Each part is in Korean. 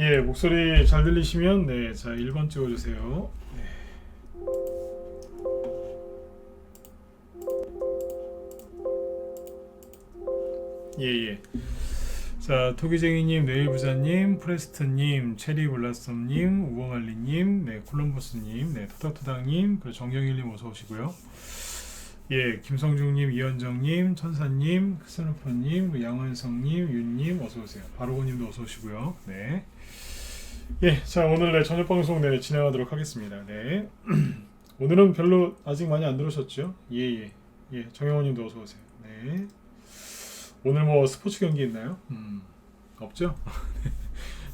예, 목소리 잘 들리시면 네, 자 1번 찍어주세요. 예, 예. 자, 토기쟁이님, 네일부자님, 프레스트님, 체리블라썸님, 우엉알리님, 네, 콜럼버스님, 네, 토닥토닥님, 그리고 정경일님 어서 오시고요. 예, 김성중님, 이현정님, 천사님, 스누퍼님, 양원성님, 윤님 어서 오세요. 바로고님도 어서 오시고요. 네. 예, 자 오늘 네, 저녁 방송 네, 진행하도록 하겠습니다. 네. 오늘은 별로 아직 많이 안 들어오셨죠? 예, 정영호님도 어서 오세요. 네. 오늘 뭐 스포츠 경기 있나요? 없죠?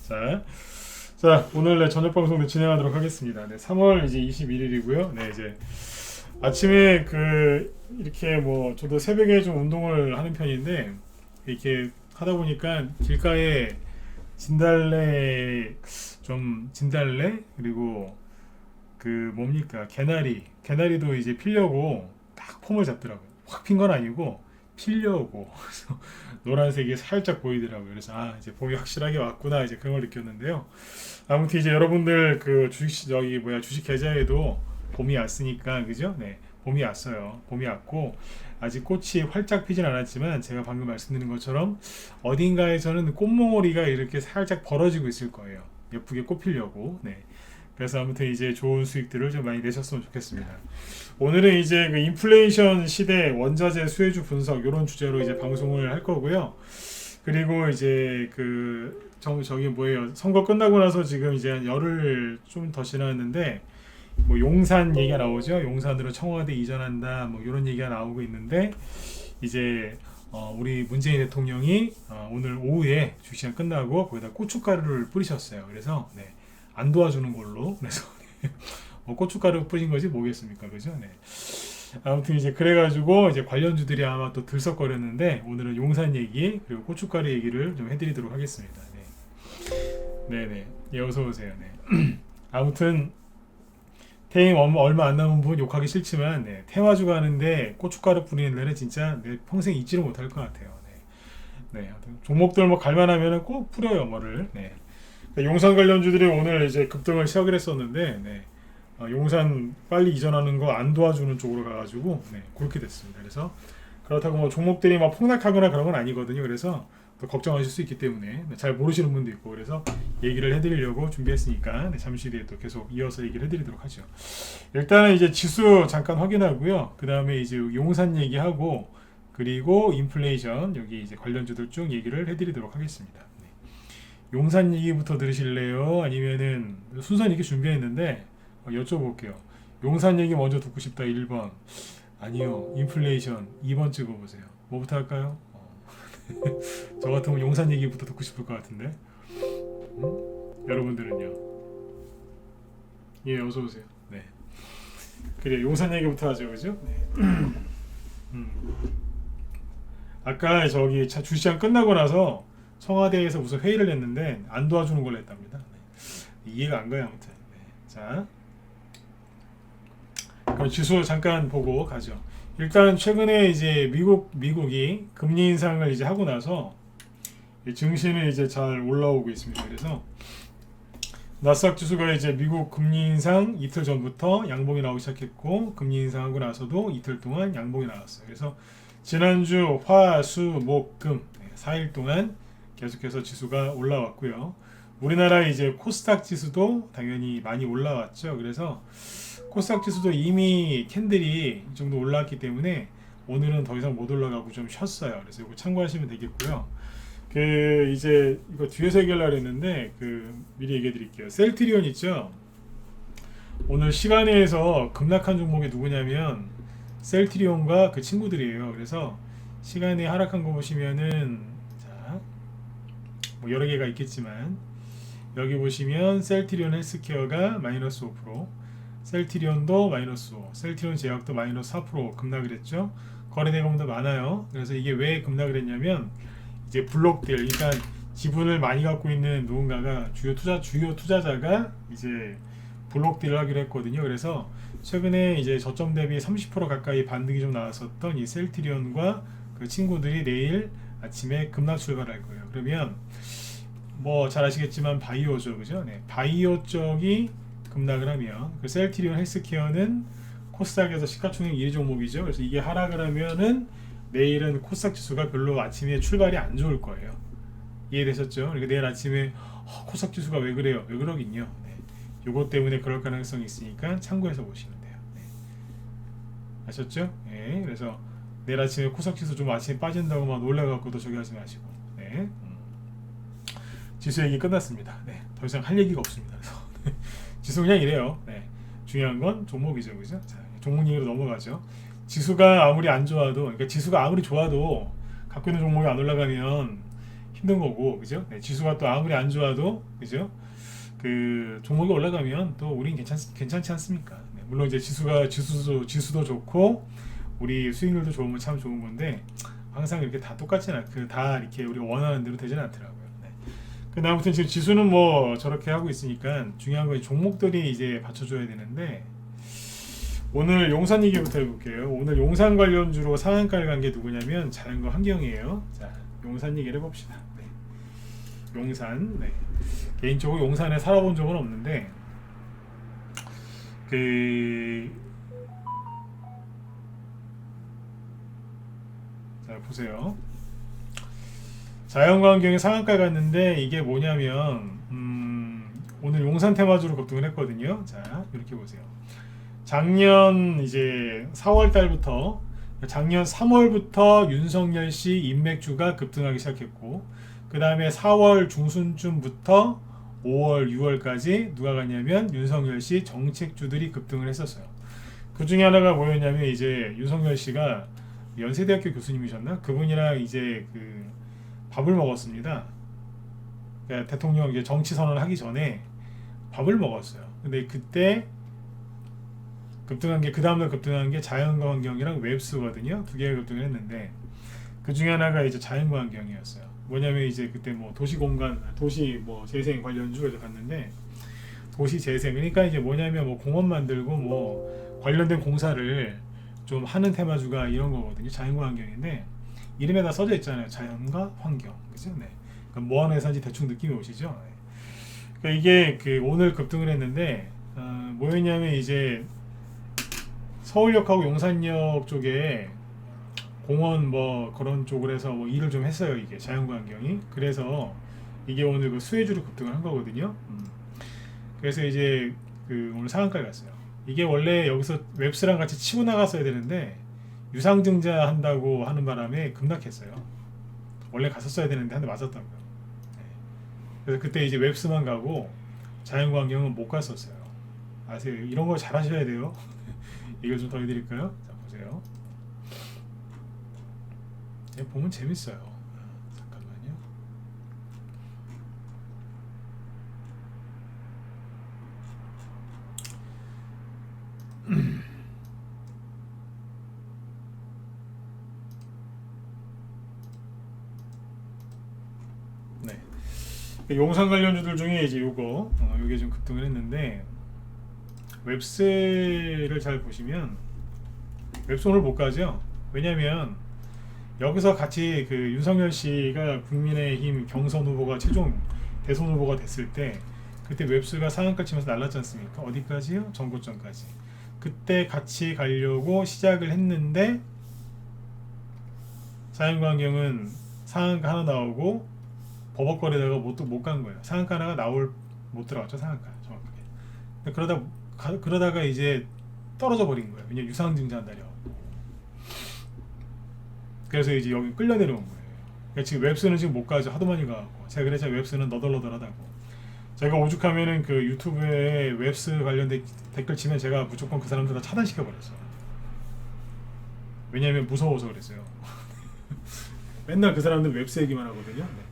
자, 오늘 네, 저녁 방송 네, 진행하도록 하겠습니다. 네, 3월 이제 21일이고요. 네, 이제 아침에 이렇게 뭐 저도 새벽에 좀 운동을 하는 편인데 이렇게 하다 보니까 길가에 진달래 그리고 뭡니까 개나리도 이제 피려고 딱 폼을 잡더라고요. 확 핀 건 아니고 피려고 그래서 노란색이 살짝 보이더라고요. 그래서 이제 봄이 확실하게 왔구나 이제 그런 걸 느꼈는데요. 아무튼 이제 여러분들 주식 계좌에도 봄이 왔으니까 그죠? 네, 봄이 왔어요. 봄이 왔고 아직 꽃이 활짝 피진 않았지만 제가 방금 말씀드린 것처럼 어딘가에서는 꽃몽오리가 이렇게 살짝 벌어지고 있을 거예요. 예쁘게 꽃 피려고. 네. 그래서 아무튼 이제 좋은 수익들을 좀 많이 내셨으면 좋겠습니다. 오늘은 이제 인플레이션 시대 원자재 수혜주 분석 이런 주제로 이제 방송을 할 거고요. 그리고 이제 저기 뭐예요? 선거 끝나고 나서 지금 이제 한 열흘 좀 더 지났는데 뭐 용산 얘기가 나오죠. 용산으로 청와대 이전한다. 뭐 이런 얘기가 나오고 있는데 이제 우리 문재인 대통령이 오늘 오후에 주식시장 끝나고 거기다 고춧가루를 뿌리셨어요. 그래서 네, 안 도와주는 걸로 그래서 고춧가루 뿌린 거지 뭐겠습니까, 그죠? 네. 아무튼 이제 그래가지고 이제 관련주들이 아마 또 들썩거렸는데 오늘은 용산 얘기 그리고 고춧가루 얘기를 좀 해드리도록 하겠습니다. 네네. 예, 어서 오세요. 네. 아무튼 태임 얼마 안 남은 분 욕하기 싫지만 네, 태화주 가는데 고춧가루 뿌리는 날은 진짜 내 평생 잊지를 못할 것 같아요. 네, 종목들 뭐 갈만하면은 꼭 뿌려요 뭐를. 네. 용산 관련주들이 오늘 이제 급등을 시작을 했었는데 네. 용산 빨리 이전하는 거 안 도와주는 쪽으로 가가지고 네, 그렇게 됐습니다. 그래서 그렇다고 뭐 종목들이 막 폭락하거나 그런 건 아니거든요. 그래서 또 걱정하실 수 있기 때문에 잘 모르시는 분도 있고 그래서 얘기를 해드리려고 준비했으니까 네, 잠시 뒤에 또 계속 이어서 얘기를 해드리도록 하죠. 일단은 이제 지수 잠깐 확인하고요. 그 다음에 이제 용산 얘기하고 그리고 인플레이션 여기 이제 관련주들 쭉 얘기를 해드리도록 하겠습니다. 네. 용산 얘기부터 들으실래요? 아니면은 순서는 이렇게 준비했는데 여쭤볼게요. 용산 얘기 먼저 듣고 싶다 1번. 아니요. 인플레이션 2번 찍어보세요. 뭐부터 할까요? 저 같으면 용산 얘기부터 듣고 싶을 것 같은데. 여러분들은요? 예, 어서 오세요. 네. 그래, 용산 얘기부터 하죠, 그죠? 네. 아까 저기 주시장 끝나고 나서 청와대에서 무슨 회의를 했는데 안 도와주는 걸로 했답니다. 네. 이해가 안 가요, 아무튼. 네. 자, 그럼 지수 잠깐 보고 가죠. 일단 최근에 이제 미국이 금리 인상을 이제 하고 나서 증시는 이제 잘 올라오고 있습니다. 그래서 나스닥 지수가 이제 미국 금리 인상 이틀 전부터 양봉이 나오기 시작했고 금리 인상하고 나서도 이틀 동안 양봉이 나왔어요. 그래서 지난주 화, 수, 목, 금 4일 동안 계속해서 지수가 올라왔고요. 우리나라 이제 코스닥 지수도 당연히 많이 올라왔죠. 그래서 코스닥 지수도 이미 캔들이 이 정도 올라왔기 때문에 오늘은 더 이상 못 올라가고 좀 쉬었어요. 그래서 이거 참고하시면 되겠고요. 이제 이거 뒤에서 얘기하려고 했는데 미리 얘기해 드릴게요. 셀트리온 있죠? 오늘 시간에서 급락한 종목이 누구냐면 셀트리온과 그 친구들이에요. 그래서 시간에 하락한 거 보시면은 자, 뭐 여러 개가 있겠지만 여기 보시면 셀트리온 헬스케어가 마이너스 5%, 셀트리온도 마이너스 5, 셀트리온 제약도 마이너스 4% 급락을 했죠. 거래 대금도 많아요. 그래서 이게 왜 급락을 했냐면 이제 블록들, 그러니까 지분을 많이 갖고 있는 누군가가 주요 투자자가 이제 블록딜을 하기로 했거든요. 그래서 최근에 이제 저점 대비 30% 가까이 반등이 좀 나왔었던 이 셀트리온과 그 친구들이 내일 아침에 급락 출발할 거예요. 그러면 뭐 잘 아시겠지만 바이오죠, 그죠? 네, 바이오 쪽이 급락을 하면 그 셀트리온 헬스케어는 코스닥에서 시가총액 1위 종목이죠. 그래서 이게 하락을 하면은 내일은 코스닥 지수가 별로 아침에 출발이 안 좋을 거예요. 이해되셨죠? 그러니까 내일 아침에 코스닥 지수가 왜 그래요? 왜 그러긴요. 네. 요것 때문에 그럴 가능성이 있으니까 참고해서 보시면 돼요. 네. 아셨죠? 네. 그래서 내일 아침에 코스닥 지수 좀 아침에 빠진다고 막 놀라갖고도 저기 하지 마시고. 네. 지수 얘기 끝났습니다. 네. 더 이상 할 얘기가 없습니다. 그래서 지수 그냥 이래요. 네. 중요한 건 종목이죠, 그죠? 자, 종목 얘기로 넘어가죠. 지수가 아무리 안 좋아도, 그러니까 지수가 아무리 좋아도 갖고 있는 종목이 안 올라가면 힘든 거고, 그죠? 네, 지수가 또 아무리 안 좋아도, 그죠? 그 종목이 올라가면 또 우린 괜찮지 않습니까? 네, 물론 이제 지수도 좋고 우리 수익률도 좋으면 참 좋은 건데 항상 이렇게 다 똑같지는 다 이렇게 우리가 원하는 대로 되지는 않더라고요. 네. 근데 아무튼 지금 지수는 뭐 저렇게 하고 있으니까 중요한 건 종목들이 이제 받쳐줘야 되는데. 오늘 용산 얘기부터 해볼게요. 오늘 용산 관련주로 상한가를 간 게 누구냐면 자연과 환경이에요. 자, 용산 얘기를 해봅시다. 네. 용산. 네. 개인적으로 용산에 살아본 적은 없는데 자 보세요. 자연과 환경에 상한가 갔는데 이게 뭐냐면 오늘 용산 테마주로 급등을 했거든요. 자 이렇게 보세요. 작년 이제 4월 달부터 작년 3월부터 윤석열 씨 인맥주가 급등하기 시작했고 그 다음에 4월 중순쯤부터 5월 6월까지 누가 갔냐면 윤석열 씨 정책주들이 급등을 했었어요. 그 중에 하나가 뭐였냐면 이제 윤석열 씨가 연세대학교 교수님이셨나? 그분이랑 이제 그 밥을 먹었습니다. 그러니까 대통령 이제 정치 선언을 하기 전에 밥을 먹었어요. 근데 그때 급등한 게 그 다음날 급등한 게 자연과 환경이랑 웹스거든요. 두 개가 급등을 했는데 그 중에 하나가 이제 자연과 환경이었어요. 뭐냐면 이제 그때 뭐 도시 뭐 재생 관련주에서 갔는데 도시 재생 그러니까 이제 뭐냐면 뭐 공원 만들고 뭐 관련된 공사를 좀 하는 테마주가 이런 거거든요. 자연과 환경인데 이름에다 써져 있잖아요. 자연과 환경, 그죠? 네. 그럼 뭐 하는 회사인지 대충 느낌이 오시죠? 네. 그러니까 이게 그 오늘 급등을 했는데 뭐였냐면 이제 서울역하고 용산역 쪽에 공원 뭐 그런 쪽을 해서 뭐 일을 좀 했어요. 이게 자연과 환경이. 그래서 이게 오늘 그 수혜주로 급등을 한 거거든요. 그래서 이제 그 오늘 상한가에 갔어요. 이게 원래 여기서 웹스랑 같이 치고 나갔어야 되는데 유상증자 한다고 하는 바람에 급락했어요. 원래 갔었어야 되는데 한 대 맞았다고요. 네. 그래서 그때 이제 웹스만 가고 자연과 환경은 못 갔었어요. 아세요? 이런 거 잘 하셔야 돼요. 이걸 좀 더 해드릴까요? 자 보세요. 보면 재밌어요. 잠깐만요. 네. 용산 관련주들 중에 이제 요게 좀 급등을 했는데 웹스를 잘 보시면 웹스 오늘 못 가죠. 왜냐면 여기서 같이 그 윤석열 씨가 국민의힘 경선 후보가 최종 대선 후보가 됐을 때 그때 웹스가 상한가 치면서 날랐지 않습니까? 어디까지요? 전고점까지. 그때 같이 가려고 시작을 했는데 자연광경은 상한가 하나 나오고 버벅거리다가 못 간 거예요. 상한가 하나가 못 들어갔죠. 상한가 정확하게. 그러다가 이제 떨어져 버린 거예요. 왜냐 유상증자 한다려. 그래서 이제 여기 끌려 내려온 거예요. 그러니까 지금 웹스는 지금 못 가죠. 하도 많이 가고. 제가 그래서 웹스는 너덜너덜하다고. 제가 오죽하면은 그 유튜브에 웹스 관련된 댓글 치면 제가 무조건 그 사람들 다 차단시켜 버렸어요. 왜냐하면 무서워서 그랬어요. 맨날 그 사람들 웹스 얘기만 하거든요. 네.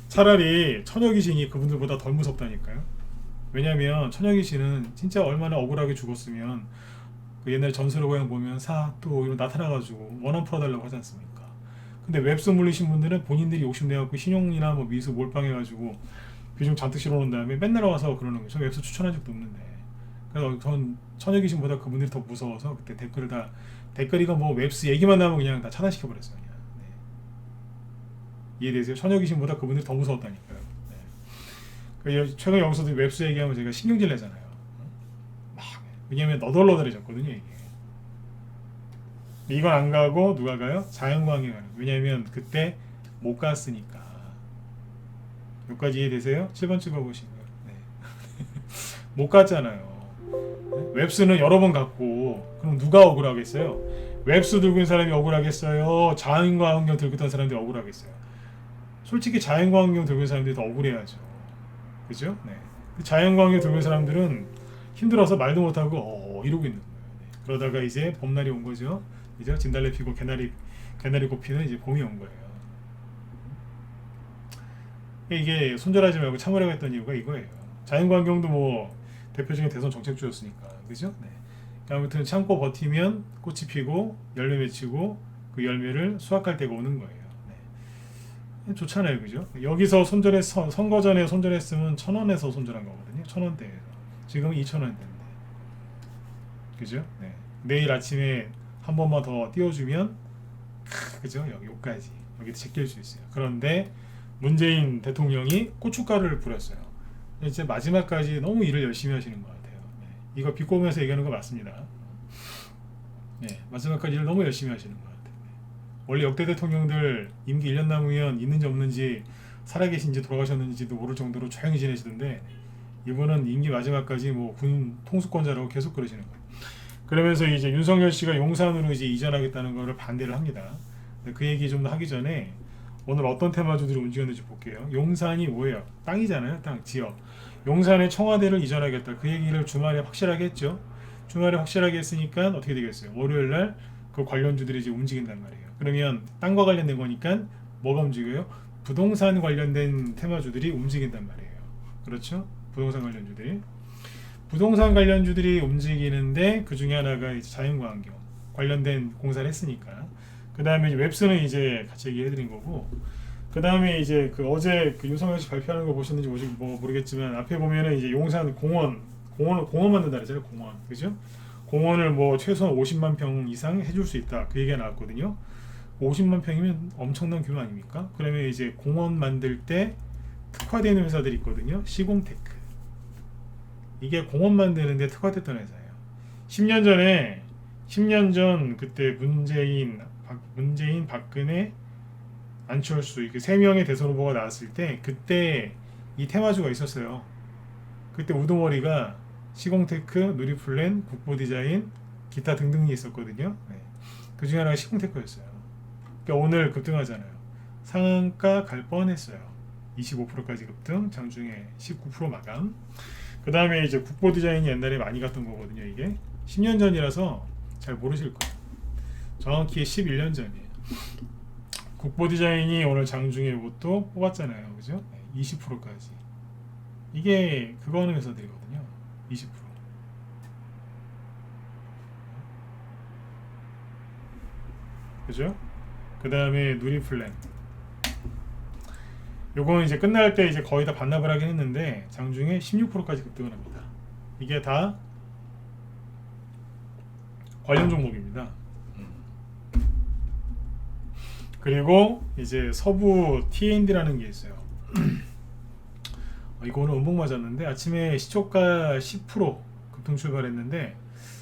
차라리 천여귀신이 그분들보다 덜 무섭다니까요. 왜냐하면 천여귀신은 진짜 얼마나 억울하게 죽었으면 그 옛날 전설의 고향 보면 또 이런 나타나가지고 원한 풀어달라고 하지 않습니까? 근데 웹스 물리신 분들은 본인들이 욕심내갖고 신용이나 뭐 미수 몰빵해가지고 비중 잔뜩 실어놓은 다음에 맨날 와서 그러는 거예요. 저 웹스 추천한 적도 없는데. 그래서 전 천여귀신보다 그분들이 더 무서워서 그때 댓글이가 뭐 웹스 얘기만 나오면 그냥 다 차단시켜버렸어요. 그냥. 네. 이해되세요? 천여귀신보다 그분들이 더 무서웠다니까요. 네. 최근 여기서도 웹스 얘기하면 제가 신경질 내잖아요. 막 왜냐면 너덜너덜해졌거든요 이게. 이건 안 가고 누가 가요? 자연광이 가는. 왜냐면 그때 못 갔으니까. 여기까지 이해되세요? 7번 찍어보시고요. 네. 못 갔잖아요. 웹스는 여러 번 갔고 그럼 누가 억울하겠어요? 웹스 들고 있는 사람이 억울하겠어요? 자연광경 들고 있던 사람들이 억울하겠어요? 솔직히 자연광경 들고 있는 사람들이 더 억울해야죠. 그죠? 네. 자연광경 들고 있는 사람들은 힘들어서 말도 못하고 이러고 있는 거예요. 네. 그러다가 이제 봄날이 온 거죠. 이제 진달래 피고 개나리 꽃피는 이제 봄이 온 거예요. 이게 손절하지 말고 참으라고 했던 이유가 이거예요. 자연광경도 뭐 대표적인 대선 정책주였으니까, 그죠? 네. 아무튼 참고 버티면 꽃이 피고 열매 맺히고 그 열매를 수확할 때가 오는 거예요. 네. 좋잖아요, 그죠? 여기서 선거 전에 손절했으면 1,000원에서 손절한 거거든요. 1,000원대에서. 지금 2,000원대인데, 그죠? 네. 내일 아침에 한 번만 더 띄워주면, 그죠? 여기까지 여기 제낄 수 있어요. 그런데 문재인 대통령이 고춧가루를 뿌렸어요. 이제 마지막까지 너무 일을 열심히 하시는 것 같아요. 네. 이거 비꼬면서 얘기하는 거 맞습니다. 네, 마지막까지 일을 너무 열심히 하시는 것 같아요. 네. 원래 역대 대통령들 임기 1년 남으면 있는지 없는지 살아계신지 돌아가셨는지도 모를 정도로 조용히 지내시던데 이분은 임기 마지막까지 뭐 군 통수권자라고 계속 그러시는 거예요. 그러면서 이제 윤석열 씨가 용산으로 이제 이전하겠다는 거를 반대를 합니다. 그 얘기 좀 더 하기 전에 오늘 어떤 테마주들이 움직였는지 볼게요. 용산이 뭐예요? 땅이잖아요. 땅, 지역. 용산에 청와대를 이전하겠다. 그 얘기를 주말에 확실하게 했죠. 주말에 확실하게 했으니까 어떻게 되겠어요? 월요일날 그 관련주들이 이제 움직인단 말이에요. 그러면 땅과 관련된 거니까 뭐가 움직여요? 부동산 관련된 테마주들이 움직인단 말이에요. 그렇죠? 부동산 관련주들이. 부동산 관련주들이 움직이는데 그 중에 하나가 이제 자연광경 관련된 공사를 했으니까. 그 다음에 웹스는 이제 같이 얘기해드린 거고. 그 다음에 이제 그 어제 그 윤석열 씨 발표하는 거 보셨는지 뭐 모르겠지만 앞에 보면은 이제 용산 공원 만든다 그랬잖아요. 공원, 그죠? 공원을 뭐 최소한 50만 평 이상 해줄 수 있다. 그 얘기가 나왔거든요. 50만 평이면 엄청난 규모 아닙니까? 그러면 이제 공원 만들 때 특화되는 회사들이 있거든요. 시공테크. 이게 공원 만드는데 특화됐던 회사예요. 10년 전 그때 문재인, 박근혜, 안철수 이렇게 세 명의 대선 후보가 나왔을 때 그때 이 테마주가 있었어요. 그때 우두머리가 시공테크, 누리플랜, 국보디자인, 기타 등등이 있었거든요. 네. 그 중에 하나가 시공테크였어요. 그러니까 오늘 급등하잖아요. 상한가 갈 뻔했어요. 25%까지 급등, 장중에 19% 마감. 그 다음에 이제 국보디자인이 옛날에 많이 갔던 거거든요. 이게 10년 전이라서 잘 모르실 거예요. 정확히 11년 전이에요. 국보디자인이 오늘 장중에 이것도 뽑았잖아요. 그죠? 20%까지. 이게 그거 하는 회사들이거든요. 20%. 그죠? 그 다음에 누리플랜. 요거는 이제 끝날 때 이제 거의 다 반납을 하긴 했는데 장중에 16%까지 급등을 합니다. 이게 다 관련 종목입니다. 그리고 이제 서부 T&D라는 게 있어요. 이거는 음봉 맞았는데 아침에 시초가 10% 급등 출발했는데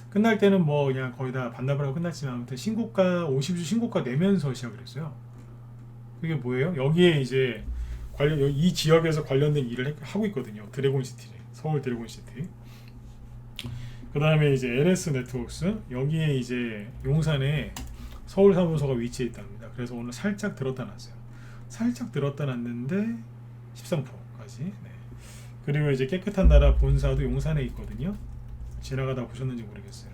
끝날 때는 뭐 그냥 거의 다 반납을 하고 끝났지만 아무튼 신고가 50주 신고가 내면서 시작을 했어요. 그게 뭐예요? 여기에 이제 이 지역에서 관련된 일을 하고 있거든요. 드래곤시티, 서울 드래곤시티. 그 다음에 이제 LS 네트워크스, 여기에 이제 용산에 서울 사무소가 위치해 있답니다. 그래서 오늘 살짝 들었다 놨어요. 살짝 들었다 놨는데 13%까지. 네. 그리고 이제 깨끗한 나라 본사도 용산에 있거든요. 지나가다 보셨는지 모르겠어요.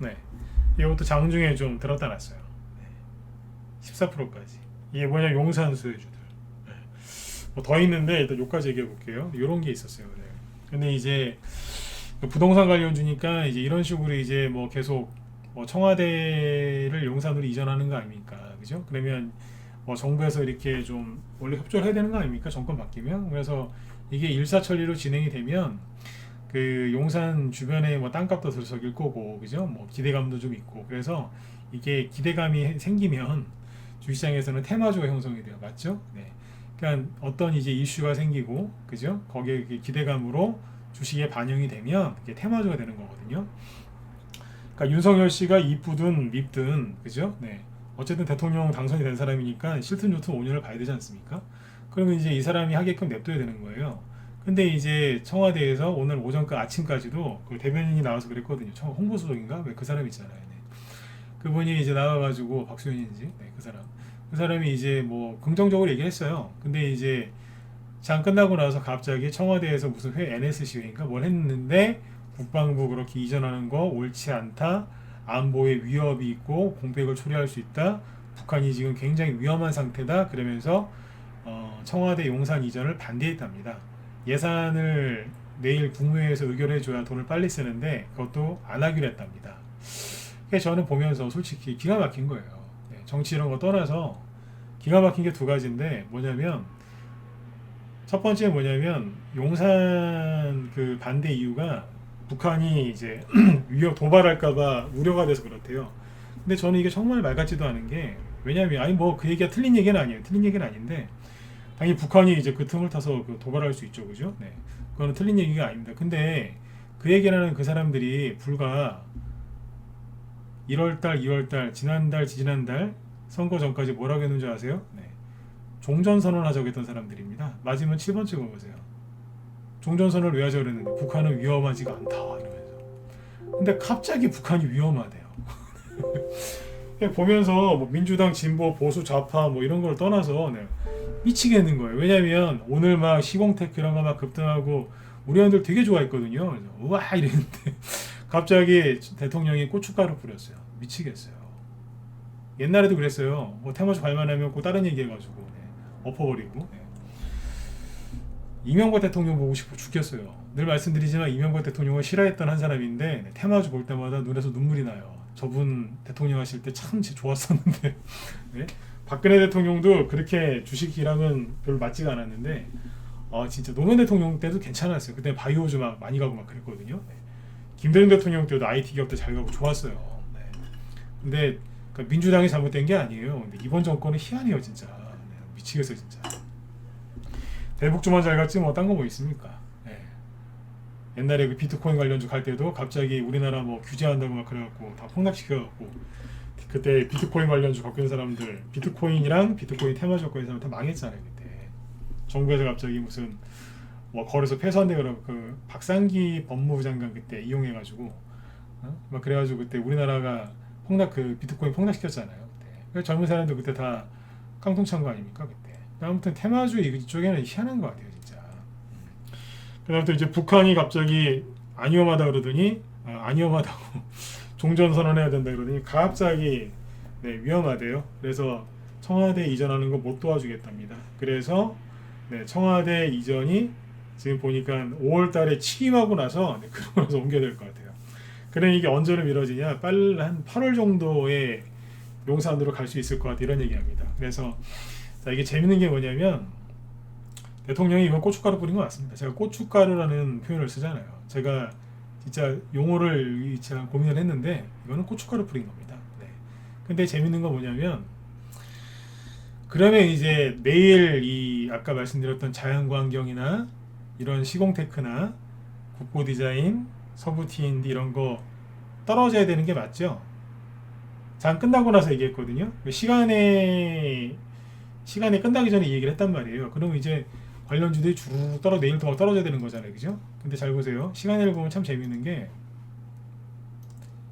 네. 이것도 장중에 좀 들었다 놨어요. 네. 14%까지. 이게 뭐냐, 용산 수혜주들. 네. 뭐 더 있는데 일단 여기까지 얘기해 볼게요. 이런 게 있었어요. 네. 근데 이제 부동산 관련주니까 이제 이런 식으로 이제 뭐 계속 뭐 청와대를 용산으로 이전하는 거 아닙니까? 그죠? 그러면 뭐 정부에서 이렇게 좀 원래 협조를 해야 되는 거 아닙니까? 정권 바뀌면. 그래서 이게 일사천리로 진행이 되면 그 용산 주변에 뭐 땅값도 들썩일 거고, 그죠? 뭐 기대감도 좀 있고, 그래서 이게 기대감이 생기면 주식시장에서는 테마주가 형성이 돼요. 맞죠? 네. 그러니까 어떤 이제 이슈가 생기고, 그죠? 거기에 기대감으로 주식에 반영이 되면 이게 테마주가 되는 거거든요. 그러니까 윤석열 씨가 이쁘든 밉든, 그죠? 네. 어쨌든 대통령 당선이 된 사람이니까 싫든 좋든 5년을 봐야 되지 않습니까? 그러면 이제 이 사람이 하게끔 냅둬야 되는 거예요. 근데 이제 청와대에서 오늘 오전까 아침까지도 그 대변인이 나와서 그랬거든요. 홍보수석인가? 왜 그 사람 있잖아요. 네. 그분이 이제 나와가지고 박수현인지 네, 그 사람. 그 사람이 이제 뭐 긍정적으로 얘기했어요. 근데 이제 장 끝나고 나서 갑자기 청와대에서 무슨 NSC 회인가 뭘 했는데 국방부 그렇게 이전하는 거 옳지 않다. 안보에 위협이 있고 공백을 초래할 수 있다. 북한이 지금 굉장히 위험한 상태다. 그러면서 청와대 용산 이전을 반대했답니다. 예산을 내일 국무회의에서 의결해 줘야 돈을 빨리 쓰는데 그것도 안 하기로 했답니다. 그래서 저는 보면서 솔직히 기가 막힌 거예요. 네, 정치 이런 거 떠나서 기가 막힌 게 두 가지인데 뭐냐면 첫 번째 뭐냐면 용산 그 반대 이유가 북한이 이제 위협 도발할까봐 우려가 돼서 그렇대요. 근데 저는 이게 정말 말 같지도 않은 게 왜냐면 아니 뭐 그 얘기가 틀린 얘기는 아니에요. 틀린 얘기는 아닌데 당연히 북한이 이제 그 틈을 타서 그 도발할 수 있죠, 그죠? 네, 그거는 틀린 얘기가 아닙니다. 근데 그 얘기를 하는 그 사람들이 불과 1월달, 2월달, 지난달, 지지난달 선거 전까지 뭐라고 했는지 아세요? 네. 종전선언 하자고 했던 사람들입니다. 맞으면 7번 찍어보세요. 종전선언을 왜 하자고 그랬는데 북한은 위험하지가 않다 이러면서. 근데 갑자기 북한이 위험하대요. 보면서 뭐 민주당 진보 보수 좌파 뭐 이런 걸 떠나서 네, 미치겠는 거예요. 왜냐면 오늘 막 시공테크 이런 거 막 급등하고 우리 애들 되게 좋아했거든요. 그래서 우와 이랬는데 갑자기 대통령이 고춧가루 뿌렸어요. 미치겠어요. 옛날에도 그랬어요. 뭐 테마주 갈만하면 꼭 다른 얘기 해가지고 네, 엎어버리고 네. 이명박 대통령 보고 싶어 죽겠어요. 늘 말씀드리지만 이명박 대통령을 싫어했던 한 사람인데 네, 테마주 볼 때마다 눈에서 눈물이 나요. 저분 대통령 하실 때 참 좋았었는데 네? 박근혜 대통령도 그렇게 주식이랑은 별로 맞지가 않았는데 진짜 노무현 대통령 때도 괜찮았어요. 그때 바이오주 막 많이 가고 막 그랬거든요. 네. 김대중 대통령 때도 IT 기업들 잘 가고 좋았어요. 네. 근데 그러니까 민주당이 잘못된 게 아니에요. 근데 이번 정권은 희한해요 진짜. 네. 미치겠어요 진짜. 대북주만 잘 갔지 뭐 딴 거 뭐 있습니까? 네. 옛날에 그 비트코인 관련주 갈 때도 갑자기 우리나라 뭐 규제한다고 막 그래갖고 다 폭락시켜갖고 그때 비트코인 관련주 갖고 있는 사람들 비트코인이랑 비트코인 테마주 갖고 있는 사람 다 망했잖아요 그때. 정부에서 갑자기 무슨 뭐 거래소 폐쇄한대 그러고 그 박상기 법무부 장관 그때 이용해가지고 막 그래가지고 그때 우리나라가 폭락 그 비트코인 폭락시켰잖아요 그때. 그래서 젊은 사람들 그때 다 깡통 찬 거 아닙니까 그때. 아무튼 테마주 이쪽에는 희한한 것 같아요 진짜. 그다음부터 이제 북한이 갑자기 안 위험하다 그러더니 안 위험하다고 종전 선언해야 된다 그러더니 갑자기 네, 위험하대요. 그래서 청와대 이전하는 거 못 도와주겠답니다. 그래서 네, 청와대 이전이 지금 보니까 5월달에 취임하고 나서 네, 그러고 나서 옮겨야 될 것 같아요. 그럼 이게 언제로 미뤄지냐? 빨리 한 8월 정도에 용산으로 갈 수 있을 것 같아 이런 얘기합니다. 그래서 자, 이게 재밌는 게 뭐냐면 대통령이 이건 고춧가루 뿌린 것 같습니다. 제가 고춧가루라는 표현을 쓰잖아요. 제가 진짜 용어를 진짜 고민을 했는데 이거는 고춧가루 뿌린 겁니다. 네. 근데 재밌는 건 뭐냐면 그러면 이제 내일 이 아까 말씀드렸던 자연광경이나 이런 시공테크나 국보 디자인, 서부 T&D 이런 거 떨어져야 되는 게 맞죠? 장 끝나고 나서 얘기했거든요. 시간에 끝나기 전에 이 얘기를 했단 말이에요. 그럼 이제 관련주들이 쭉 내일도 막 떨어져야 되는 거잖아요, 그죠? 근데 잘 보세요. 시간을 보면 참 재밌는 게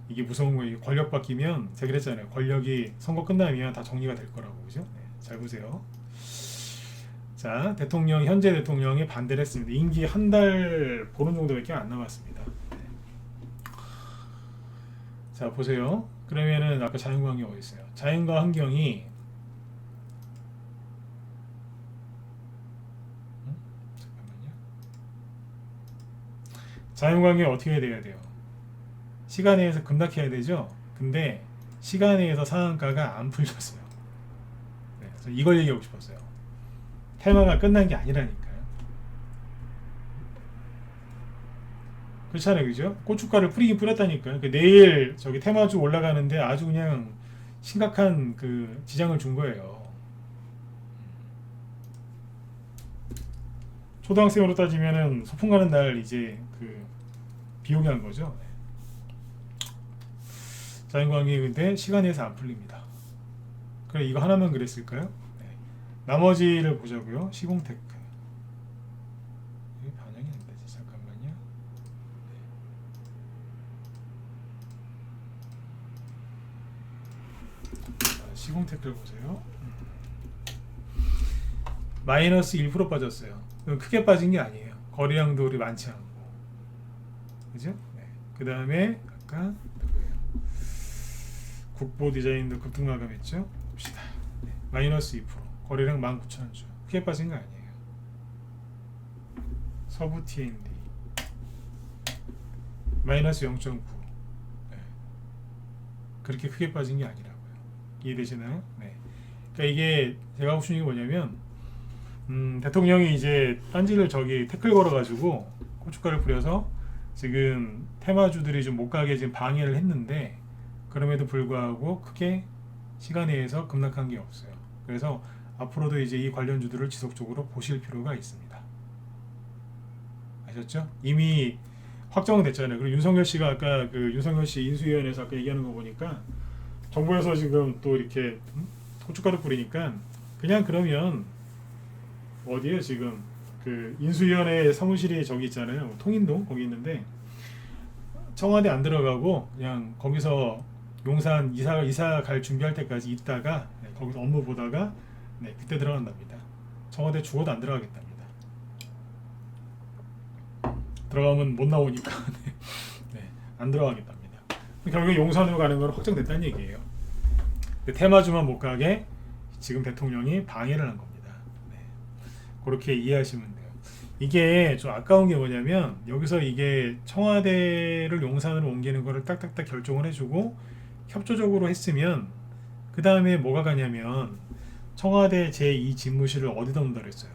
이게 무서운 거예요. 권력 바뀌면 제가 그랬잖아요. 권력이 선거 끝나면 다 정리가 될 거라고, 그죠? 네, 잘 보세요. 자, 현재 대통령이 반대를 했습니다. 임기 한 달 보름 정도밖에 안 남았습니다. 네. 자, 보세요. 그러면은 아까 자연과 환경이 어디 있어요? 자연과 환경이 잠깐만요. 자연과 환경이 어떻게 돼야 돼요? 시간에서 급락해야 되죠. 근데 시간에서 상한가가 안 풀렸어요. 네, 그래서 이걸 얘기하고 싶었어요. 테마가 끝난 게 아니라니까요. 그렇잖아요, 그죠? 고춧가루 뿌리긴 뿌렸다니까요. 내일 저기 테마주 올라가는데 아주 그냥 심각한 그 지장을 준 거예요. 초등학생으로 따지면은 소풍 가는 날 이제 그 비용이 한 거죠. 자연광이 근데 시간에서 안 풀립니다. 그래 이거 하나만 그랬을까요? 네. 나머지를 보자고요. 시공테크. 이게 반영이 안 되지. 잠깐만요. 자, 시공테크를 보세요. 마이너스 1% 빠졌어요. 크게 빠진 게 아니에요. 거래량도 우리 많지 않고. 그죠? 네. 그 다음에 아까 누구예요? 국보 디자인도 급등 마감했죠? 봅시다. 네. 마이너스 2%. 거래량 19,000원 주. 크게 빠진 거 아니에요. 서부 T&D 마이너스 0.9. 네. 그렇게 크게 빠진 게 아니라고요. 이해되시나요? 네. 그러니까 이게 제가 하고 싶은 게 뭐냐면 대통령이 이제 딴지를 저기 태클 걸어가지고 고춧가루 뿌려서 지금 테마주들이 좀 못 가게 지금 방해를 했는데 그럼에도 불구하고 크게 시간에서 급락한 게 없어요. 그래서 앞으로도 이제 이 관련주들을 지속적으로 보실 필요가 있습니다. 아셨죠? 이미 확정됐잖아요. 그리고 윤석열 씨가 아까 그 윤석열 씨 인수위원회에서 아까 얘기하는 거 보니까 정부에서 지금 또 이렇게 고춧가루 뿌리니까 그냥 그러면 어디에 지금 그 인수위원회 사무실이 저기 있잖아요. 통인동 거기 있는데 청와대 안 들어가고 그냥 거기서 용산 이사 갈 준비할 때까지 있다가 네, 거기서 업무 보다가 네, 그때 들어간답니다. 청와대 죽어도 안 들어가겠답니다. 들어가면 못 나오니까 네, 안 들어가겠답니다. 결국 용산으로 가는 건 확정됐다는 얘기예요. 테마주만 못 가게 지금 대통령이 방해를 한 겁니다. 네. 그렇게 이해하시면 돼요. 이게 좀 아까운 게 뭐냐면 여기서 이게 청와대를 용산으로 옮기는 거를 딱딱딱 결정을 해주고 협조적으로 했으면 그 다음에 뭐가 가냐면 청와대 제2 집무실을 어디다 놓는다 그랬어요.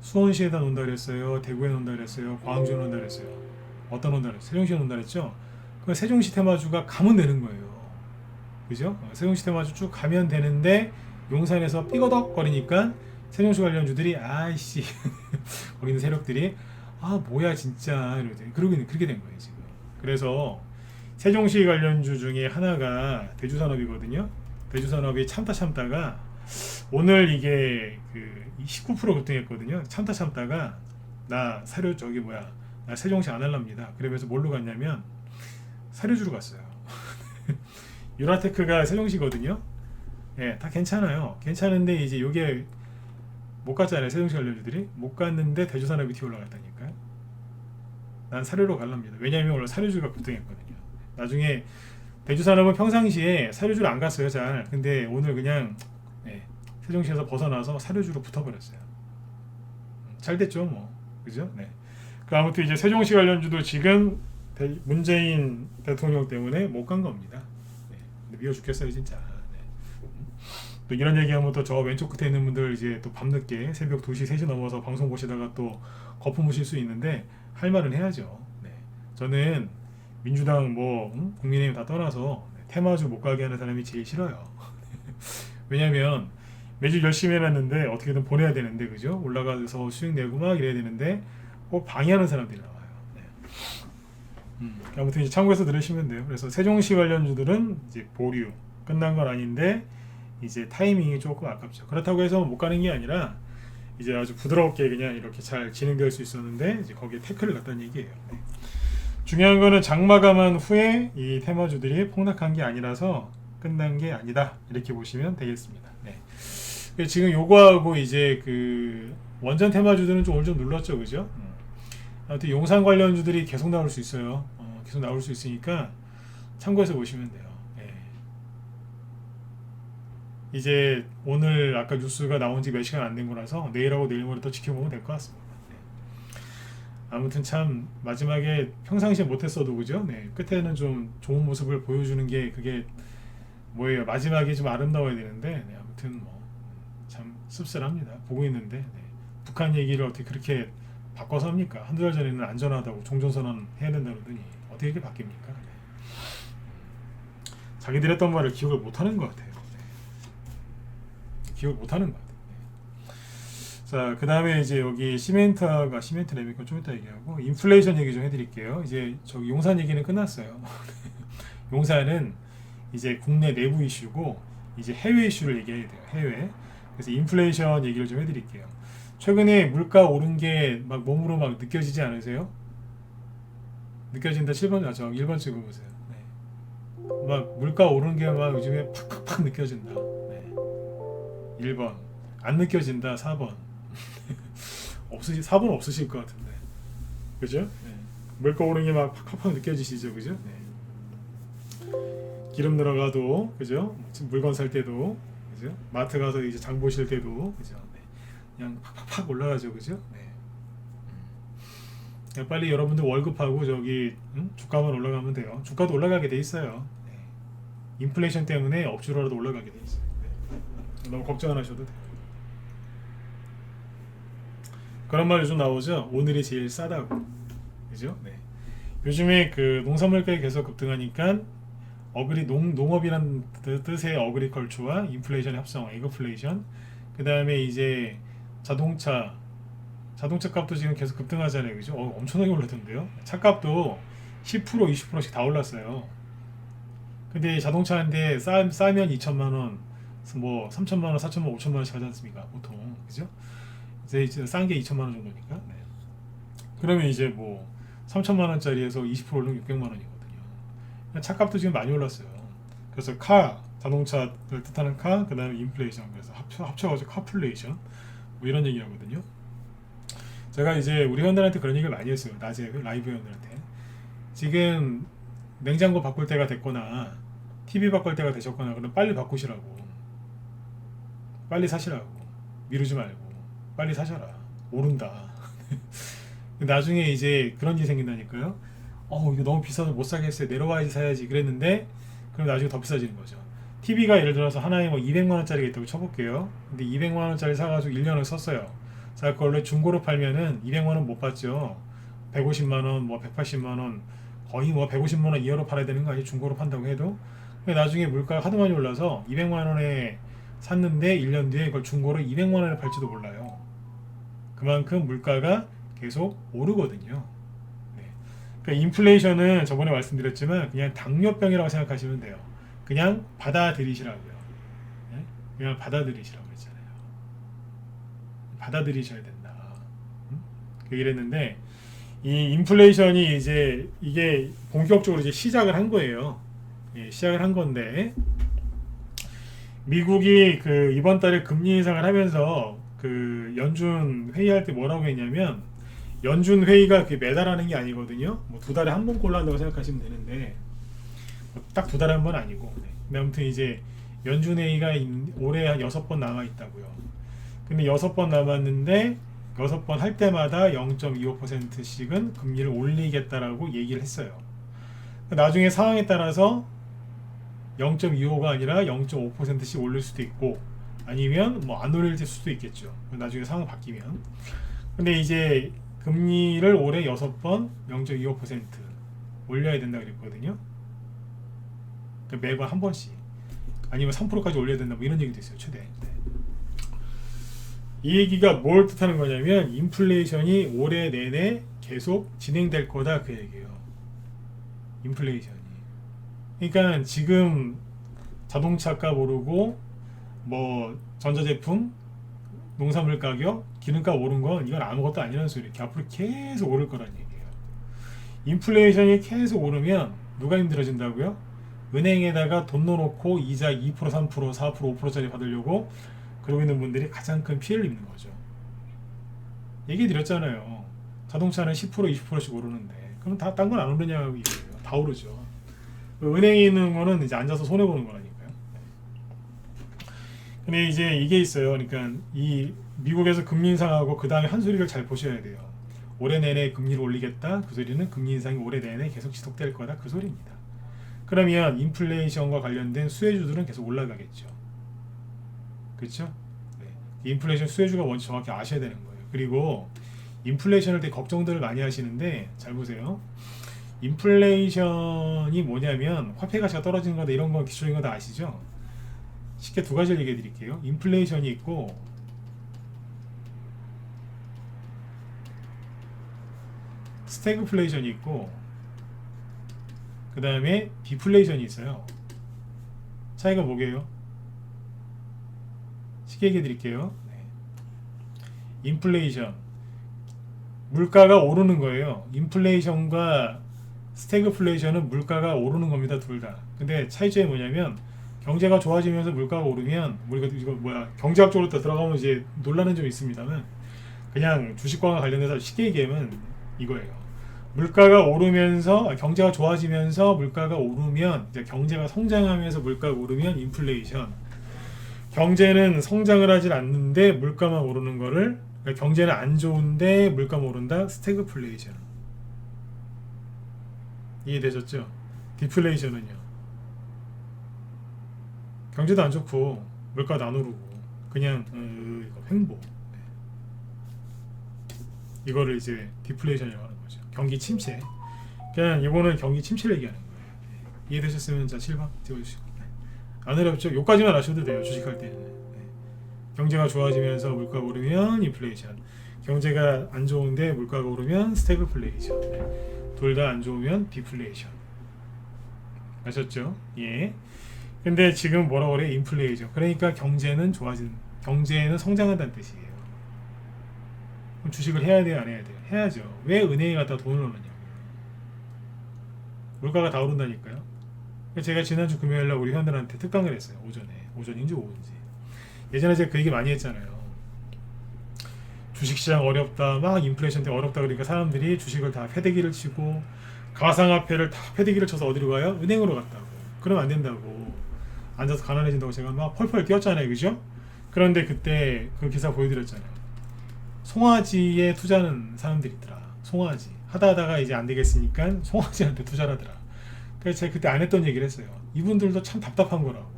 수원시에다 놓는다 그랬어요. 대구에 놓는다 그랬어요. 광주에 놓는다 그랬어요. 어디다 놓는다 그랬어요. 세종시에 놓는다 그랬죠. 그 세종시 테마주가 가면 되는 거예요. 그죠? 세종시 테마주 쭉 가면 되는데 용산에서 삐거덕 거리니까 세종시 관련주들이 아이씨 거기 있는 세력들이 아 뭐야 진짜 이러더니 그렇게 된 거예요 지금. 그래서 세종시 관련주 중에 하나가 대주산업이거든요. 대주산업이 참다가 오늘 이게 그 19% 급등했거든요. 참다가 나 사료 저기 뭐야 나 세종시 안 할랍니다. 그러면서 뭘로 갔냐면 사료주로 갔어요. 유라테크가 세종시거든요. 예, 다 괜찮아요. 괜찮은데 이제 요게 못 갔잖아요. 세종시 관련주들이 못 갔는데 대주산업이 튀어 올라갔다니까요. 난 사료로 갈랍니다. 왜냐하면 원래 사료주가 급등했거든요. 나중에 대주산업은 평상시에 사료주를 안 갔어요. 잘. 근데 오늘 그냥 네, 세종시에서 벗어나서 사료주로 붙어버렸어요. 잘 됐죠, 뭐. 그죠? 네. 그 아무튼 이제 세종시 관련주도 지금 문재인 대통령 때문에 못 간 겁니다. 네. 미워 죽겠어요, 진짜. 네. 또 이런 얘기하면 또 저 왼쪽 끝에 있는 분들 이제 또 밤늦게 새벽 2시, 3시 넘어서 방송 보시다가 또 거품 무실 수 있는데 할 말은 해야죠. 네. 저는 민주당 뭐 국민의힘 다 떠나서 테마주 못 가게 하는 사람이 제일 싫어요. 왜냐면 매주 열심히 해놨는데 어떻게든 보내야 되는데 그죠? 올라가서 수익 내고 막 이래야 되는데 꼭 방해하는 사람들이 나와요. 네. 아무튼 이제 참고해서 들으시면 돼요. 그래서 세종시 관련주들은 이제 보류 끝난 건 아닌데 이제 타이밍이 조금 아깝죠. 그렇다고 해서 못 가는 게 아니라 이제 아주 부드럽게 그냥 이렇게 잘 진행될 수 있었는데 이제 거기에 태클을 갔다는 얘기예요. 네. 중요한 거는 장마감한 후에 이 테마주들이 폭락한 게 아니라서 끝난 게 아니다 이렇게 보시면 되겠습니다. 네. 지금 요거하고 이제 그 원전 테마주들은 좀 오늘 좀 눌렀죠, 그죠? 아무튼 용산 관련주들이 계속 나올 수 있어요. 계속 나올 수 있으니까 참고해서 보시면 돼요. 네. 이제 오늘 아까 뉴스가 나온 지 몇 시간 안 된 거라서 내일하고 내일 모레 또 지켜보면 될 것 같습니다. 네. 아무튼 참 마지막에 평상시에 못했어도 그죠? 네. 끝에는 좀 좋은 모습을 보여주는 게 그게 뭐예요? 마지막에 좀 아름다워야 되는데 네. 아무튼 뭐 참 씁쓸합니다. 보고 있는데 네. 북한 얘기를 어떻게 그렇게 바꿔서 합니까? 한두 달 전에는 안전하다고 종전선언 해야 된다 그러더니 어떻게 이렇게 바뀝니까? 네. 자기들 했던 말을 기억을 못하는 것 같아요. 기억 못하는 것 같아요. 자, 그 다음에 이제 여기 시멘트라니까 좀 이따 얘기하고 인플레이션 얘기 좀 해드릴게요. 이제 저기 용산 얘기는 끝났어요. 용산은 이제 국내 내부 이슈고 이제 해외 이슈를 얘기해야 돼요. 해외. 그래서 인플레이션 얘기를 좀 해드릴게요. 최근에 물가 오른 게 막 몸으로 막 느껴지지 않으세요? 느껴진다. 7번 저 1번 찍어보세요. 네. 막 물가 오른 게 막 요즘에 팍팍팍 느껴진다. 네. 1번 안 느껴진다. 4번 4번 없으실 것 같은데, 그죠? 네. 물가 오른 게 막 팍팍팍 느껴지시죠, 그죠? 네. 기름 들어가도, 그죠? 물건 살 때도, 그죠? 마트 가서 이제 장 보실 때도, 그죠? 네. 그냥 팍팍팍 올라가죠, 그죠? 네. 그냥 빨리 여러분들 월급하고 저기 주가만 올라가면 돼요. 주가도 올라가게 돼 있어요. 네. 인플레이션 때문에 업주로라도 올라가게 돼 있어요. 네. 너무 걱정 안 하셔도 돼요. 그런 말 요즘 나오죠. 오늘이 제일 싸다고, 그죠? 네. 요즘에 그 농산물가가 계속 급등하니까 농업이란 뜻의 어그리컬처와 인플레이션의 합성, 에그플레이션. 그 다음에 이제 자동차 값도 지금 계속 급등하잖아요, 그죠? 엄청나게 올랐던데요. 차값도 10% 20%씩 다 올랐어요. 근데 자동차 한 대 싸면 2천만 원, 뭐 3천만 원, 4천만 원, 5천만 원씩 하지 않습니까? 보통, 그죠? 이제 싼 게 2천만 원 정도니까. 네. 그러면 이제 뭐 3천만 원짜리에서 20% 오르면 600만 원이거든요. 차값도 지금 많이 올랐어요. 그래서 자동차를 뜻하는 그 다음에 인플레이션, 그래서 합쳐가지고 카플레이션, 뭐 이런 얘기 하거든요. 제가 이제 우리 회원들한테 그런 얘기를 많이 했어요. 낮에 라이브 회원들한테. 지금 냉장고 바꿀 때가 됐거나 TV 바꿀 때가 되셨거나 그럼 빨리 바꾸시라고. 빨리 사시라고. 미루지 말고. 빨리 사셔라. 오른다. 나중에 이제 그런 일이 생긴다니까요. 이거 너무 비싸서 못 사겠어요. 내려와야지 사야지. 그랬는데 그럼 나중에 더 비싸지는 거죠. TV가 예를 들어서 하나에 뭐 200만 원짜리가 있다고 쳐볼게요. 근데 200만 원짜리 사가지고 1년을 썼어요. 자, 그걸 원래 중고로 팔면은 200만 원 못 받죠. 150만 원, 뭐 180만 원, 거의 뭐 150만 원 이하로 팔아야 되는 거 아니에요? 중고로 판다고 해도. 근데 나중에 물가가 하도 많이 올라서 200만 원에 샀는데 1년 뒤에 그걸 중고로 200만 원에 팔지도 몰라요. 그만큼 물가가 계속 오르거든요. 네. 그러니까 인플레이션은 저번에 말씀드렸지만 그냥 당뇨병이라고 생각하시면 돼요. 그냥 받아들이시라고요. 네? 그냥 받아들이시라고 했잖아요. 받아들이셔야 된다. 그 이랬는데 이 인플레이션이 이제 이게 본격적으로 이제 시작을 한 거예요. 예, 시작을 한 건데 미국이 그 이번 달에 금리 인상을 하면서 그 연준 회의할 때 뭐라고 했냐면 연준 회의가 매달 하는 게 아니거든요. 뭐 2달에 한 번 꼴로 한다고 생각하시면 되는데 딱 2달에 한 번 아니고. 네. 근데 아무튼 이제 연준 회의가 올해 한 6번 남아 있다고요. 근데 6번 남았는데 6번 할 때마다 0.25%씩은 금리를 올리겠다라고 얘기를 했어요. 나중에 상황에 따라서 0.25가 아니라 0.5%씩 올릴 수도 있고 아니면 뭐 안 올릴 수도 있겠죠. 나중에 상황 바뀌면. 근데 이제 금리를 올해 6번 0.25% 올려야 된다 그랬거든요. 그러니까 매번 한 번씩 아니면 3%까지 올려야 된다 뭐 이런 얘기도 있어요. 최대. 네. 이 얘기가 뭘 뜻하는 거냐면 인플레이션이 올해 내내 계속 진행될 거다 그 얘기예요. 인플레이션이. 그러니까 지금 자동차 값 오르고 뭐 전자제품, 농산물 가격, 기름값 오른 건 이건 아무것도 아니라는 소리예요. 앞으로 계속 오를 거란 얘기예요. 인플레이션이 계속 오르면 누가 힘들어진다고요? 은행에다가 돈 넣어놓고 이자 2%, 3%, 4%, 5%짜리 받으려고 그러고 있는 분들이 가장 큰 피해를 입는 거죠. 얘기 드렸잖아요. 자동차는 10%, 20%씩 오르는데 그럼 다 딴 건 안 오르냐고 이거예요. 다 오르죠. 은행에 있는 거는 이제 앉아서 손해 보는 거라니까요. 근데 이제 이게 있어요. 그러니까 이 미국에서 금리 인상하고 그 다음에 한 소리를 잘 보셔야 돼요. 올해 내내 금리를 올리겠다. 그 소리는 금리 인상이 올해 내내 계속 지속될 거다. 그 소리입니다. 그러면 인플레이션과 관련된 수혜주들은 계속 올라가겠죠. 그렇죠? 네. 인플레이션 수혜주가 뭔지 정확히 아셔야 되는 거예요. 그리고 인플레이션을 되게 걱정들을 많이 하시는데 잘 보세요. 인플레이션이 뭐냐면 화폐 가치가 떨어지는 거다 이런 거 기초적인 거 다 아시죠? 쉽게 두 가지를 얘기해 드릴게요. 인플레이션이 있고 스태그플레이션이 있고 그 다음에 디플레이션이 있어요. 차이가 뭐게요? 쉽게 얘기해 드릴게요. 인플레이션, 물가가 오르는 거예요. 인플레이션과 스태그플레이션은 물가가 오르는 겁니다. 둘 다. 근데 차이점이 뭐냐면 경제가 좋아지면서 물가가 오르면 우리가 이거 뭐야 경제학적으로 또 들어가면 이제 논란은 좀 있습니다만 그냥 주식과 관련해서 쉽게 얘기하면 이거예요. 물가가 오르면서 경제가 좋아지면서 물가가 오르면 이제 경제가 성장하면서 물가가 오르면 인플레이션. 경제는 성장을 하질 않는데 물가만 오르는 거를 그러니까 경제는 안 좋은데 물가만 오른다. 스태그플레이션. 이해되셨죠? 디플레이션은요. 경제도 안 좋고 물가도 안 오르고 그냥 횡보. 이거를 이제 디플레이션이라고 하는 거죠. 경기 침체. 그냥 이거는 경기 침체를 얘기하는 거예요. 이해되셨으면 자 7번 찍어주시고. 안 어렵죠? 요까지만 아셔도 돼요. 주식할 때는. 경제가 좋아지면서 물가가 오르면 인플레이션. 경제가 안 좋은데 물가가 오르면 스태그플레이션. 둘 다 안 좋으면 디플레이션. 아셨죠? 예. 근데 지금 뭐라고 그래? 인플레이션. 그러니까 경제는 경제는 성장한다는 뜻이에요. 그럼 주식을 해야 돼요? 안 해야 돼요? 해야죠. 왜 은행에 갖다 돈을 넣느냐고요. 물가가 다 오른다니까요. 제가 지난주 금요일날 우리 회원들한테 특강을 했어요. 오전인지 오후인지. 예전에 제가 그 얘기 많이 했잖아요. 주식시장 어렵다, 막 인플레이션 때문에 어렵다 그러니까 사람들이 주식을 다 패대기를 치고 가상화폐를 다 패대기를 쳐서 어디로 가요? 은행으로 갔다고. 그러면 안 된다고. 앉아서 가난해진다고 제가 막 펄펄 뛰었잖아요. 그죠? 그런데 그때 그 기사 보여드렸잖아요. 송아지에 투자하는 사람들이 있더라. 송아지. 하다가 이제 안 되겠으니까 송아지한테 투자를 하더라. 그래서 제가 그때 안 했던 얘기를 했어요. 이분들도 참 답답한 거라고.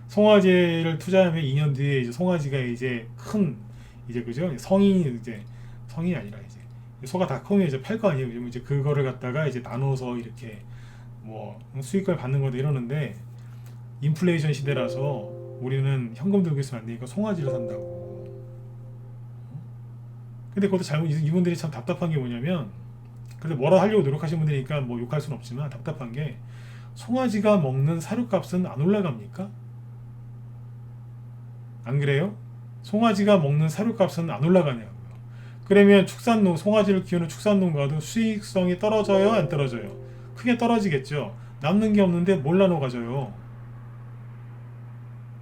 송아지를 투자하면 2년 뒤에 이제 송아지가 이제 이제 그죠? 성인이 아니라 이제 소가 다 크면 이제 팔 거 아니에요. 이제 그거를 갖다가 이제 나눠서 이렇게 뭐 수익을 받는 거다 이러는데 인플레이션 시대라서 우리는 현금 들고 있으면 안 되니까 송아지를 산다고. 근데 그것도 잘못 이분들이 참 답답한 게 뭐냐면 근데 뭐라 하려고 노력하시는 분들이니까 뭐 욕할 수는 없지만 답답한 게 송아지가 먹는 사료값은 안 올라갑니까? 안 그래요? 송아지가 먹는 사료값은 안 올라가냐고요. 그러면 송아지를 키우는 축산농가도 수익성이 떨어져요? 안 떨어져요? 크게 떨어지겠죠. 남는 게 없는데 뭘 나눠 가져요?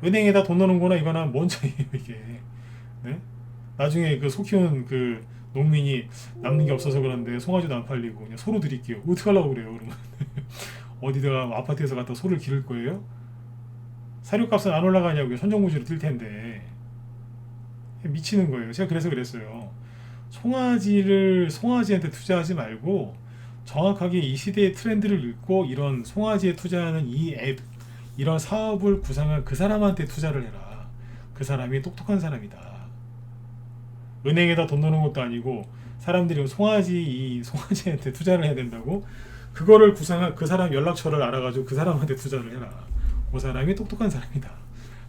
은행에다 돈 넣는 거나 이거나 뭔 차이예요 이게. 네? 나중에 그 소 키우는 그 농민이 남는 게 없어서 그런데 송아지도 안 팔리고 그냥 소로 드릴게요. 어떻게 하려고 그래요 그러면? 어디다가 아파트에서 갖다 소를 기를 거예요? 사료값은 안 올라가냐고요. 천정부지로 뛸 텐데. 미치는 거예요. 제가 그래서 그랬어요. 송아지한테 투자하지 말고 정확하게 이 시대의 트렌드를 읽고 이런 송아지에 투자하는 이런 사업을 구상한 그 사람한테 투자를 해라. 그 사람이 똑똑한 사람이다. 은행에다 돈 넣는 것도 아니고 사람들이 송아지한테 투자를 해야 된다고? 그거를 구상한 그 사람 연락처를 알아가지고 그 사람한테 투자를 해라. 그 사람이 똑똑한 사람이다.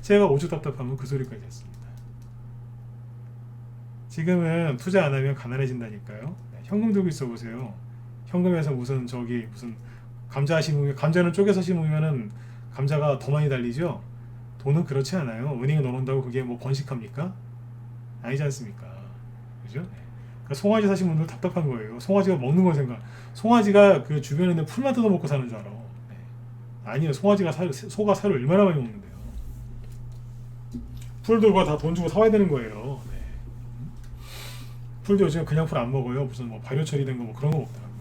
제가 오죽 답답하면 그 소리까지 했습니다. 지금은 투자 안 하면 가난해진다니까요. 현금 들고 있어 보세요. 현금에서 무슨 감자 심으면 감자는 쪼개서 심으면은 감자가 더 많이 달리죠. 돈은 그렇지 않아요. 은행에 넣어놓는다고 그게 뭐 번식합니까? 아니지 않습니까? 그죠? 그러니까 송아지 사신 분들 답답한 거예요. 송아지가 먹는 걸 송아지가 그 주변에 있는 풀만 뜯어먹고 사는 줄 알아. 아니요. 소가 살을 얼마나 많이 먹는데요. 풀들과 다 돈 주고 사와야 되는 거예요. 풀도 요즘 그냥 풀 안 먹어요. 무슨 뭐 발효 처리된 거 뭐 그런 거 먹더라고요.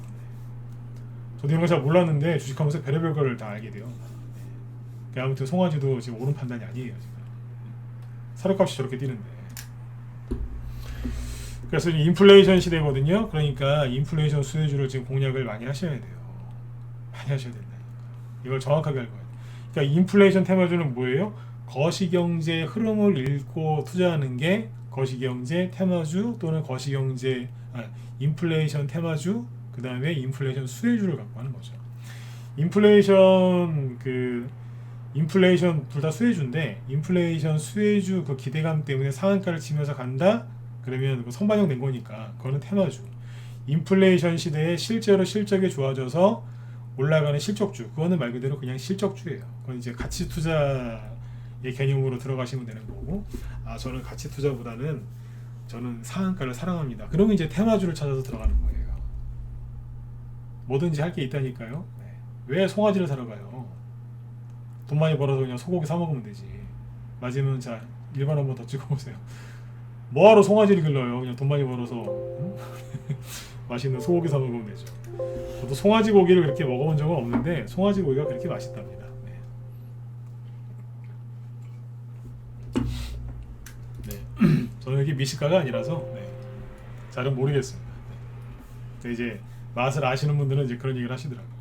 저도 이런 거 잘 몰랐는데 주식하면서 별의별 거를 다 알게 돼요. 아무튼 송아지도 지금 옳은 판단이 아니에요. 지금 사료값이 저렇게 뛰는데. 그래서 인플레이션 시대거든요. 그러니까 인플레이션 수혜주를 지금 공략을 많이 하셔야 돼요. 많이 하셔야 된다니까. 이걸 정확하게 알고. 그러니까 인플레이션 테마주는 뭐예요? 거시경제 흐름을 읽고 투자하는 게 거시경제 테마주 또는 인플레이션 테마주, 그 다음에 인플레이션 수혜주를 갖고 하는 거죠. 인플레이션 둘 다 수혜주인데 인플레이션 수혜주 그 기대감 때문에 상한가를 치면서 간다? 그러면 그 선반영된 거니까 그거는 테마주. 인플레이션 시대에 실제로 실적이 좋아져서 올라가는 실적주, 그거는 말 그대로 그냥 실적주예요. 그건 이제 가치 투자의 개념으로 들어가시면 되는 거고, 아 저는 가치 투자보다는 저는 상한가를 사랑합니다. 그러면 이제 테마주를 찾아서 들어가는 거예요. 뭐든지 할 게 있다니까요. 네. 왜 송아지를 사러 가요? 돈 많이 벌어서 그냥 소고기 사 먹으면 되지. 맞으면 자 1번 한번 더 찍어보세요. 뭐하러 송아지를 길러요? 그냥 돈 많이 벌어서 응? 맛있는 소고기 사 먹으면 되죠. 저도 송아지 고기를 그렇게 먹어본 적은 없는데 송아지 고기가 그렇게 맛있답니다. 네. 네. 저는 이게 미식가가 아니라서 네. 잘은 모르겠습니다. 네. 이제 맛을 아시는 분들은 이제 그런 얘기를 하시더라고요.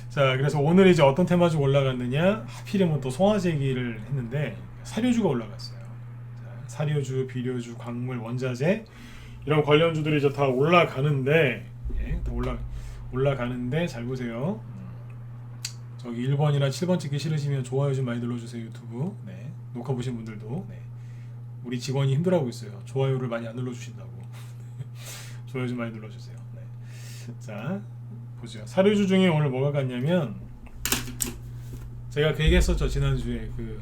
자, 그래서 오늘 이제 어떤 테마주가 올라갔느냐? 하필이면 또 송아지 얘기를 했는데 사료주가 올라갔어요. 자, 사료주, 비료주, 광물, 원자재 이런 관련주들이 이제 다 올라가는데, 예, 다 올라가는데 잘 보세요. 저기 1번이나 7번 찍기 싫으시면 좋아요 좀 많이 눌러주세요. 유튜브. 네, 녹화 보신 분들도. 네. 우리 직원이 힘들어하고 있어요. 좋아요를 많이 안 눌러주신다고. 좋아요 좀 많이 눌러주세요. 네. 자, 보죠. 사료주 중에 오늘 뭐가 갔냐면 제가 그 얘기했었죠. 지난주에 그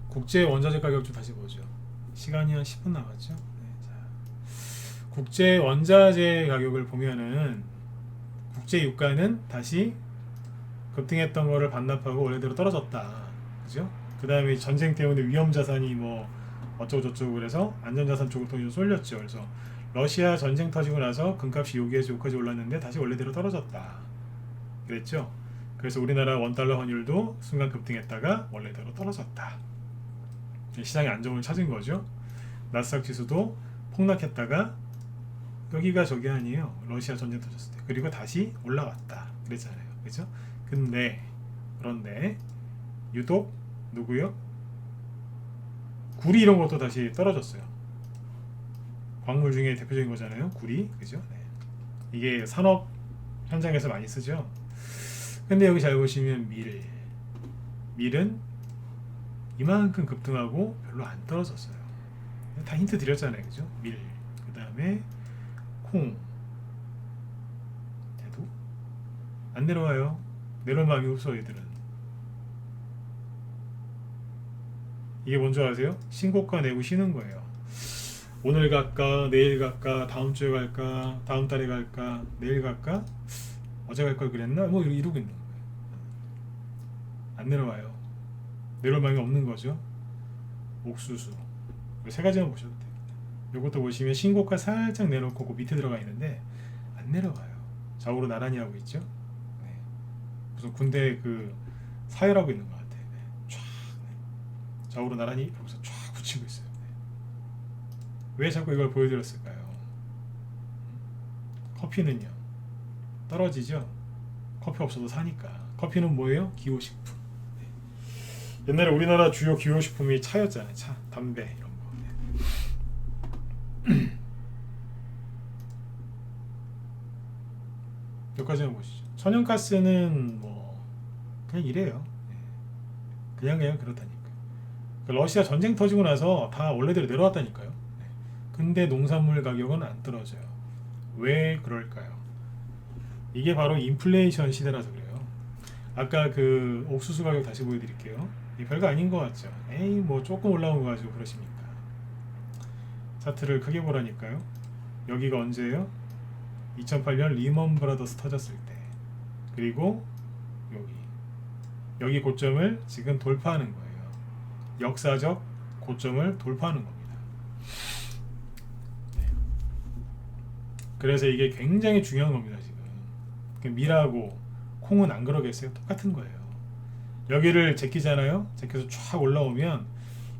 국제 원자재 가격 좀 다시 보죠. 시간이 한 10분 남았죠. 네, 자, 국제 원자재 가격을 보면은 국제 유가는 다시 급등했던 거를 반납하고 원래대로 떨어졌다. 그죠? 그 다음에 전쟁 때문에 위험 자산이 뭐 어쩌고 저쩌고 그래서 안전자산 쪽으로 돈이 좀 쏠렸죠. 그래서 러시아 전쟁 터지고 나서 금값이 여기에서 여기까지 올랐는데 다시 원래대로 떨어졌다. 그랬죠? 그래서 우리나라 원달러 환율도 순간 급등했다가 원래대로 떨어졌다. 시장의 안정을 찾은 거죠. 나스닥 지수도 폭락했다가 여기가 저기 아니에요. 러시아 전쟁 터졌을 때. 그리고 다시 올라왔다. 그랬잖아요. 그죠? 그런데 유독 누구요? 구리 이런 것도 다시 떨어졌어요. 광물 중에 대표적인 거잖아요. 구리. 그죠? 네. 이게 산업 현장에서 많이 쓰죠. 근데 여기 잘 보시면 밀은 이만큼 급등하고 별로 안 떨어졌어요. 다 힌트 드렸잖아요. 그죠? 밀. 그 다음에 콩. 얘도 안 내려와요. 내려올 마음이 없어 얘들은. 이게 뭔지 아세요? 신고가 내고 쉬는 거예요. 오늘 갈까, 내일 갈까, 다음 주에 갈까, 다음 달에 갈까, 내일 갈까, 어제 갈 걸 그랬나? 뭐 이러고 있는 거예요. 안 내려와요. 내려올 마음이 없는 거죠. 옥수수. 세 가지만 보셔도 돼요. 이것도 보시면 신고가 살짝 내놓고 그 밑에 들어가 있는데 안 내려와요. 좌우로 나란히 하고 있죠. 네. 무슨 군대 그 사열하고 있는 것 같아요. 네. 쫙 네. 좌우로 나란히 여기서 쫙 붙이고 있어요. 네. 왜 자꾸 이걸 보여드렸을까요? 커피는요 떨어지죠. 커피 없어도 사니까. 커피는 뭐예요? 기호식품. 네. 옛날에 우리나라 주요 기호식품이 차였잖아요. 차, 담배 이런 거. 네. 여기까지만 보시죠. 천연가스는 뭐 그냥 이래요. 네. 그냥 그렇다니까. 러시아 전쟁 터지고 나서 다 원래대로 내려왔다니까요. 네. 근데 농산물 가격은 안 떨어져요. 왜 그럴까요? 이게 바로 인플레이션 시대라서 그래요. 아까 그 옥수수 가격 다시 보여드릴게요. 별거 아닌 것 같죠? 에이 뭐 조금 올라온 거 가지고 그러십니까? 차트를 크게 보라니까요. 여기가 언제예요? 2008년 리먼 브라더스 터졌을 때. 그리고 여기 고점을 지금 돌파하는 거예요. 역사적 고점을 돌파하는 겁니다. 네. 그래서 이게 굉장히 중요한 겁니다. 지금 밀하고 콩은 안 그러겠어요? 똑같은 거예요. 여기를 제끼잖아요. 제껴서 쫙 올라오면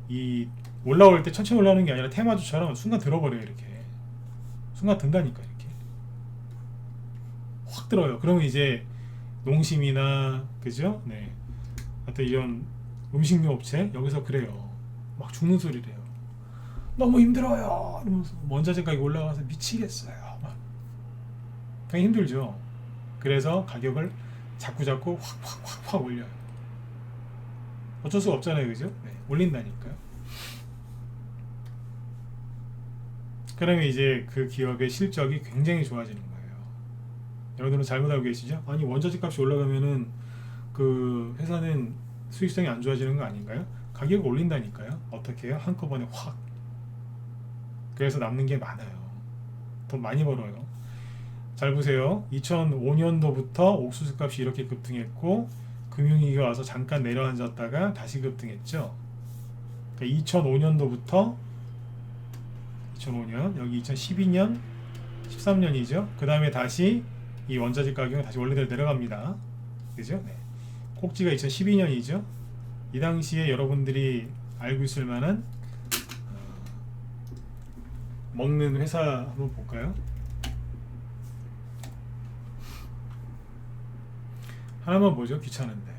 이 올라올 때 천천히 올라오는 게 아니라 테마주처럼 순간 들어버려요. 이렇게 순간 든다니까. 이렇게 확 들어요. 그러면 이제 농심이나 그죠? 네. 하여튼 이런 음식료 업체 여기서 그래요. 막 죽는 소리를 해요. 너무 힘들어요. 이러면서 원자재 가격이 올라가서 미치겠어요. 막 그냥 힘들죠. 그래서 가격을 자꾸 확 올려요. 어쩔 수가 없잖아요, 그죠? 네, 올린다니까요. 그러면 이제 그 기업의 실적이 굉장히 좋아지는 거예요. 여러분들은 잘못 알고 계시죠? 아니 원자재 값이 올라가면은 그 회사는 수익성이 안 좋아지는 거 아닌가요? 가격을 올린다니까요. 어떻게 해요? 한꺼번에 확. 그래서 남는 게 많아요. 돈 많이 벌어요. 잘 보세요. 2005년도부터 옥수수 값이 이렇게 급등했고 금융위기가 와서 잠깐 내려앉았다가 다시 급등했죠. 그러니까 2005년도부터 2005년 여기 2012년 13년이죠. 그 다음에 다시 이 원자재 가격은 다시 원래대로 내려갑니다. 그죠? 네. 꼭지가 2012년이죠. 이 당시에 여러분들이 알고 있을 만한 먹는 회사 한번 볼까요? 하나만 보죠. 귀찮은데.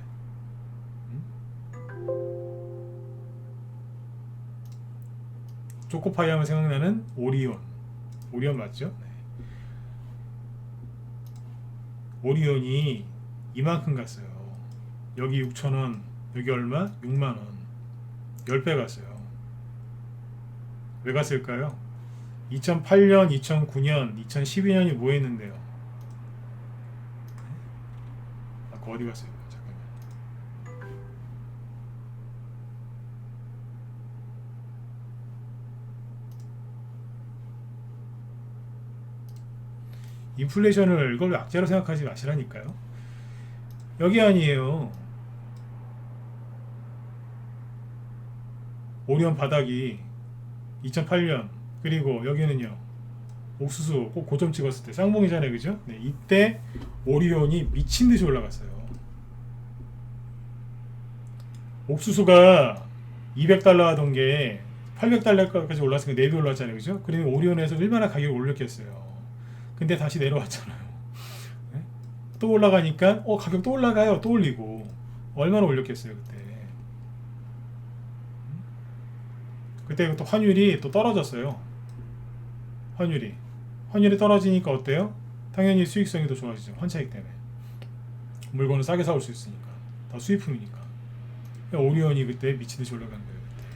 초코파이 하면 생각나는 오리온. 오리온 맞죠? 네. 오리온이 이만큼 갔어요. 여기 6,000원, 여기 얼마? 6만원. 10배 갔어요. 왜 갔을까요? 2008년, 2009년, 2012년이 뭐 했는데요? 아까 어디 갔어요? 잠깐만. 인플레이션을 이걸 악재로 생각하지 마시라니까요. 여기 아니에요. 오리온 바닥이 2008년 그리고 여기는요 옥수수 꼭 고점 찍었을 때 쌍봉이잖아요, 그죠? 네, 이때 오리온이 미친듯이 올라갔어요. 옥수수가 200달러 하던 게 800달러까지 올랐으니까 4배 올랐잖아요, 그죠? 그러면 오리온에서 얼마나 가격이 올렸겠어요. 근데 다시 내려왔잖아요. 네? 또 올라가니까 가격 또 올라가요. 또 올리고 얼마나 올렸겠어요 그때 또 환율이 또 떨어졌어요. 환율이 떨어지니까 어때요? 당연히 수익성이 더 좋아지죠. 환차익 때문에 물건을 싸게 사올 수 있으니까 다 수입품이니까. 오리온이 그때 미친듯이 올라간 거예요. 그때.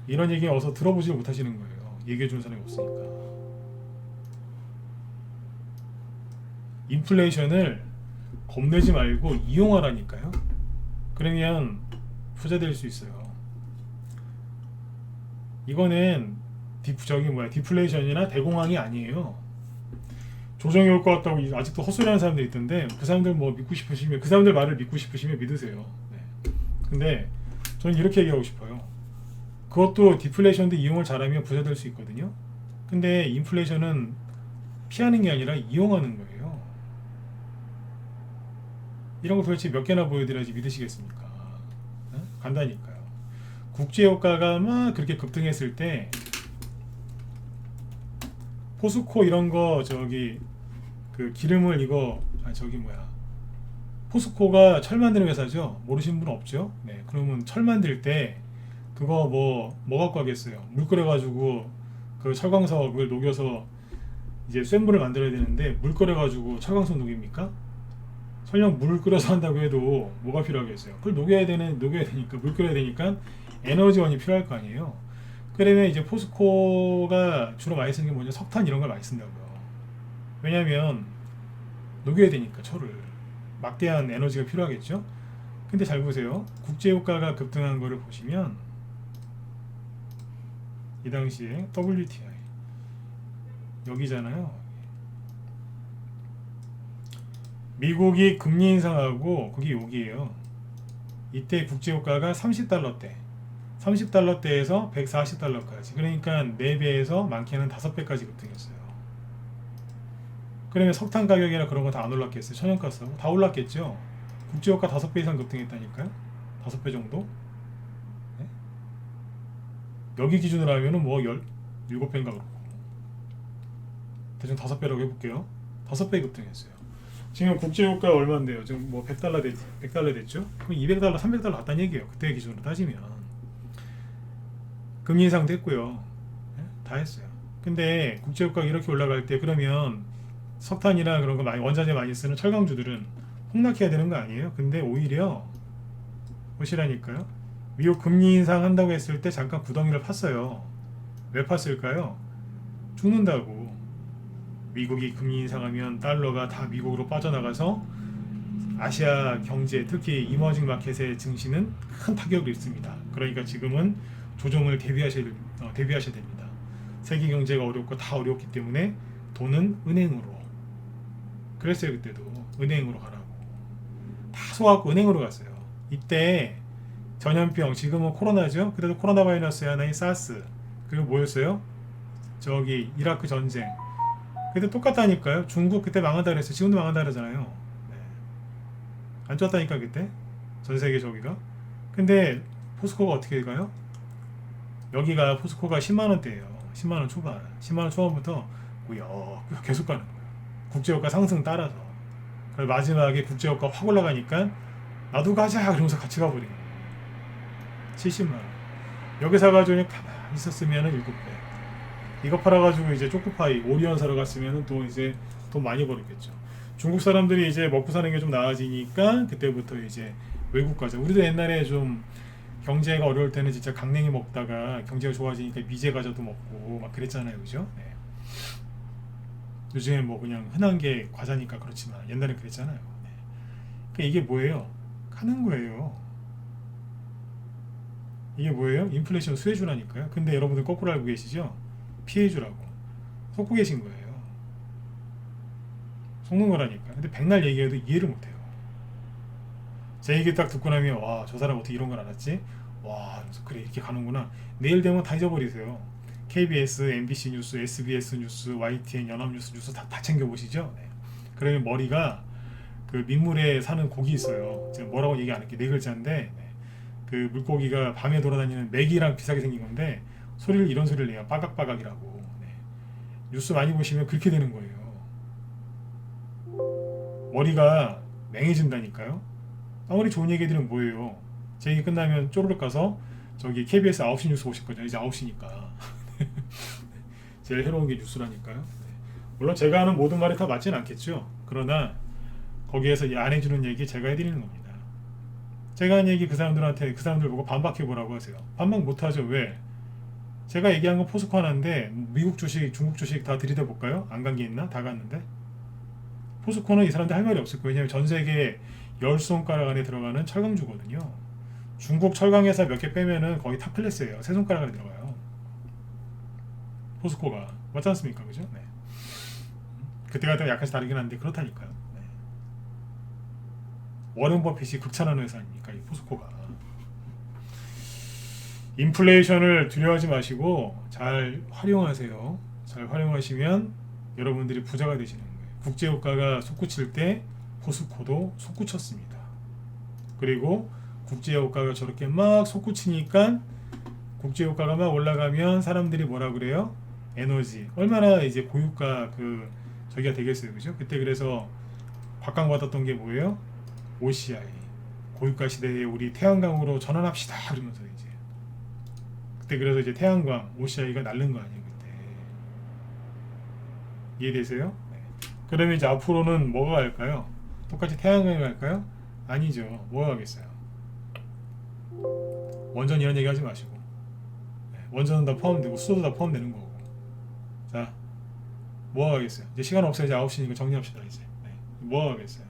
이런 얘기 어서 들어보지 못하시는 거예요. 얘기해주는 사람이 없으니까. 인플레이션을 겁내지 말고 이용하라니까요. 그러면 부자 될 수 있어요. 이거는 디플레이션이나 대공황이 아니에요. 조정이 올 것 같다고 아직도 헛소리하는 사람들이 있던데 그 사람들 뭐 믿고 싶으시면 그 사람들 말을 믿고 싶으시면 믿으세요. 네. 근데 저는 이렇게 얘기하고 싶어요. 그것도 디플레이션도 이용을 잘하면 부자 될 수 있거든요. 근데 인플레이션은 피하는 게 아니라 이용하는 거예요. 이런 거 도대체 몇 개나 보여드려야지 믿으시겠습니까? 네? 간다니까요. 국제유가가 막 그렇게 급등했을 때 포스코 이런 거 그 기름을 포스코가 철 만드는 회사죠. 모르시는 분 없죠? 네. 그러면 철 만들 때 그거 뭐 갖고 하겠어요? 물 끓여가지고 그 철광석 그걸 녹여서 이제 쇳물을 만들어야 되는데 물 끓여가지고 철광석 녹입니까? 설령 물 끓여서 한다고 해도 뭐가 필요하겠어요? 그걸 녹여야 되니까 물 끓여야 되니까 에너지원이 필요할 거 아니에요. 그러면 이제 포스코가 주로 많이 쓰는 게 뭐냐? 석탄 이런 걸 많이 쓴다고요. 왜냐면 녹여야 되니까 철을 막대한 에너지가 필요하겠죠. 근데 잘 보세요. 국제유가가 급등한 거를 보시면 이 당시에 WTI 여기잖아요. 미국이 금리 인상하고 그게 여기에요. 이때 국제유가가 30달러대에서 140달러까지. 그러니까 4배에서 많게는 5배까지 급등했어요. 그러면 석탄 가격이나 그런 거 다 안 올랐겠어요? 천연가스하고 다 올랐겠죠? 국제유가 5배 이상 급등했다니까요? 5배 정도? 네? 여기 기준으로 하면은 뭐 17배인가 그렇고. 대충 5배라고 해볼게요. 5배 급등했어요. 지금 국제유가 얼마인데요? 지금 뭐 100달러 됐죠? 그럼 200달러, 300달러 갔다는 얘기예요. 그때 기준으로 따지면. 금리 인상도 했고요. 네? 다 했어요. 근데 국제유가가 이렇게 올라갈 때 그러면 석탄이나 그런 거 원자재 많이 쓰는 철강주들은 폭락해야 되는 거 아니에요? 근데 오히려 보시라니까요. 미국 금리 인상한다고 했을 때 잠깐 구덩이를 팠어요. 왜 팠을까요? 죽는다고. 미국이 금리 인상하면 달러가 다 미국으로 빠져나가서 아시아 경제, 특히 이머징 마켓의 증시는 큰 타격을 입습니다. 그러니까 지금은 조정을 대비하셔야 됩니다. 세계 경제가 어렵고 다 어렵기 때문에 돈은 은행으로. 그랬어요. 그때도 은행으로 가라고. 다 소화하고 은행으로 갔어요. 이때 전염병, 지금은 코로나죠. 그때도 코로나 바이러스 하나인 사스. 그리고 뭐였어요? 저기 이라크 전쟁. 그때 똑같다니까요. 중국 그때 망한다 그랬어요. 지금도 망한다 그러잖아요. 네. 안 좋았다니까 그때 전 세계 저기가. 근데 포스코가 어떻게 가요? 여기가 포스코가 10만 원대예요. 10만 원 초반. 10만 원 초반부터 계속 가는 거예요. 국제유가 상승 따라서. 그래서 마지막에 국제유가 확 올라가니까 나도 가자 그러면서 같이 가버린 거예요. 70만 원. 여기 사가지고 가만히 있었으면은 7배. 이거 팔아가지고 이제 초코파이 오리온 사러 갔으면은 또 이제 돈 많이 벌었겠죠. 중국 사람들이 이제 먹고 사는 게 좀 나아지니까 그때부터 이제 외국 가자. 우리도 옛날에 좀 경제가 어려울 때는 진짜 강냉이 먹다가 경제가 좋아지니까 미제 과자도 먹고 막 그랬잖아요, 그죠? 네. 요즘에 뭐 그냥 흔한 게 과자니까 그렇지만 옛날엔 그랬잖아요. 네. 그러니까 이게 뭐예요? 가는 거예요. 이게 뭐예요? 인플레이션 수혜주라니까요. 근데 여러분들 거꾸로 알고 계시죠? 피해주라고 속고 계신 거예요. 속는 거라니까. 근데 백날 얘기해도 이해를 못해요. 제 얘기 딱 듣고 나면 와, 저 사람 어떻게 이런 걸 알았지? 와, 그래 이렇게 가는구나. 내일 되면 다 잊어버리세요. KBS, MBC 뉴스, SBS 뉴스, YTN, 연합뉴스 뉴스 다 챙겨보시죠. 네. 그러면 머리가 그 민물에 사는 고기 있어요. 제가 뭐라고 얘기 안 할게요. 네 글자인데 네. 그 물고기가 밤에 돌아다니는 메기랑 비슷하게 생긴 건데 소리를 이런 소리를 내요. 빠각빠각이라고. 네. 뉴스 많이 보시면 그렇게 되는 거예요. 머리가 맹해진다니까요. 아무리 좋은 얘기들은 뭐예요. 제 얘기 끝나면 쪼르륵 가서 저기 KBS 9시 뉴스 보실 거죠. 이제 9시니까. 제일 해로운 게 뉴스라니까요. 네. 물론 제가 하는 모든 말이 다 맞진 않겠죠. 그러나 거기에서 안 해주는 얘기 제가 해드리는 겁니다. 제가 한 얘기 그 사람들한테 그 사람들 보고 반박해 보라고 하세요. 반박 못하죠. 왜? 제가 얘기한 건 포스코 하나인데 미국 주식, 중국 주식 다 들이대 볼까요? 안 간 게 있나? 다 갔는데 포스코는 이 사람들 할 말이 없을 거예요. 왜냐하면 전 세계 10손가락 안에 들어가는 철강주거든요. 중국 철강 회사 몇 개 빼면은 거의 탑 클래스예요. 세 손가락 안에 들어가요. 포스코가 맞지 않습니까? 그죠? 네. 그때가 약간씩 다르긴 한데 그렇다니까요. 네. 워렌 버핏이 극찬하는 회사 아닙니까? 이 포스코가. 인플레이션을 두려워하지 마시고 잘 활용하세요. 잘 활용하시면 여러분들이 부자가 되시는 거예요. 국제유가가 솟구칠 때 포스코도 솟구쳤습니다. 그리고 국제유가가 저렇게 막 솟구치니까 국제유가가 막 올라가면 사람들이 뭐라 그래요? 에너지 얼마나 이제 고유가 그 저기가 되겠어요, 그죠? 그때 그래서 각광받았던 게 뭐예요? OCI 고유가 시대에 우리 태양광으로 전환합시다 그러면서 이제 그때 그래서 이제 태양광 OCI가 날른 거 아니에요 그때. 이해되세요? 네. 그러면 이제 앞으로는 뭐가 갈까요? 똑같이 태양광이 갈까요? 아니죠. 뭐가 가겠어요? 원전 이런 얘기 하지 마시고 네. 원전은 다 포함되고 수소도 다 포함되는 거고. 자, 뭐가 가겠어요? 이제 시간 없어요. 이제 9시니까 정리합시다 이제. 네. 뭐가 가겠어요?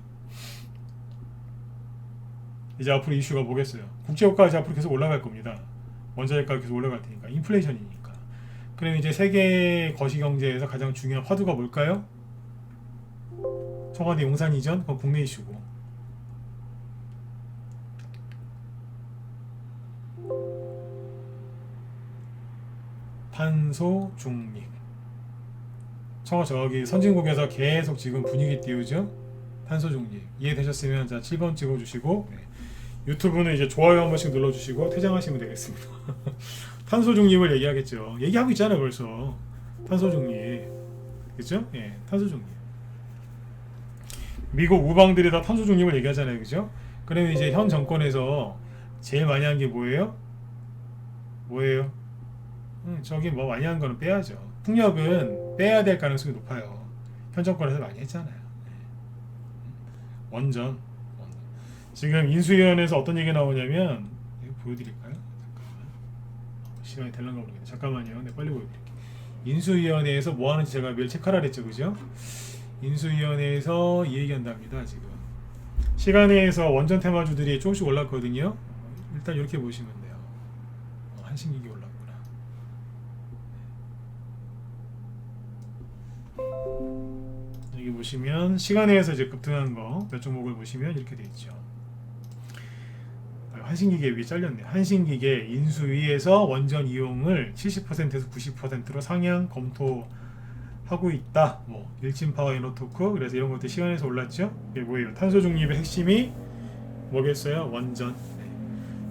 이제 앞으로 이슈가 뭐겠어요? 국제유가가 이제 앞으로 계속 올라갈 겁니다. 원자재가가 계속 올라갈 테니까. 인플레이션이니까. 그럼 이제 세계 거시경제에서 가장 중요한 화두가 뭘까요? 청와대 용산 이전? 그건 국내 이슈고. 탄소 중립. 저기 선진국에서 계속 지금 분위기 띄우죠? 탄소 중립. 이해되셨으면 자 7번 찍어주시고 네. 유튜브는 이제 좋아요 한 번씩 눌러주시고 퇴장하시면 되겠습니다. 탄소 중립을 얘기하겠죠. 얘기하고 있잖아요 벌써. 탄소 중립. 그죠? 예, 탄소 중립. 미국 우방들이 다 탄소 중립을 얘기하잖아요. 그죠? 그러면 이제 현 정권에서 제일 많이 한 게 뭐예요? 뭐예요? 저기 뭐 많이 한 거는 빼야죠. 풍력은 빼야 될 가능성이 높아요. 현 정권에서 많이 했잖아요. 원전. 지금 인수위원회에서 어떤 얘기 나오냐면 이거 보여드릴까요? 잠깐만. 시간이 될런가 모르겠네. 잠깐만요. 네, 빨리 보여드릴게요. 인수위원회에서 뭐 하는지 제가 매일 체크하라 그랬죠, 그죠? 인수위원회에서 이 얘기한답니다. 지금 시간에서 원전 테마주들이 조금씩 올랐거든요. 일단 이렇게 보시면 돼요. 한신기기 올랐구나. 여기 보시면 시간에서 이제 급등한 거 몇 종목을 보시면 이렇게 돼 있죠. 한신기계 위에 잘렸네. 한신기계 인수위에서 원전 이용을 70%에서 90%로 상향 검토하고 있다. 뭐 일진파워 에너토크 그래서 이런 것들 시간에서 올랐죠. 이게 뭐예요? 탄소 중립의 핵심이 뭐겠어요? 원전. 네.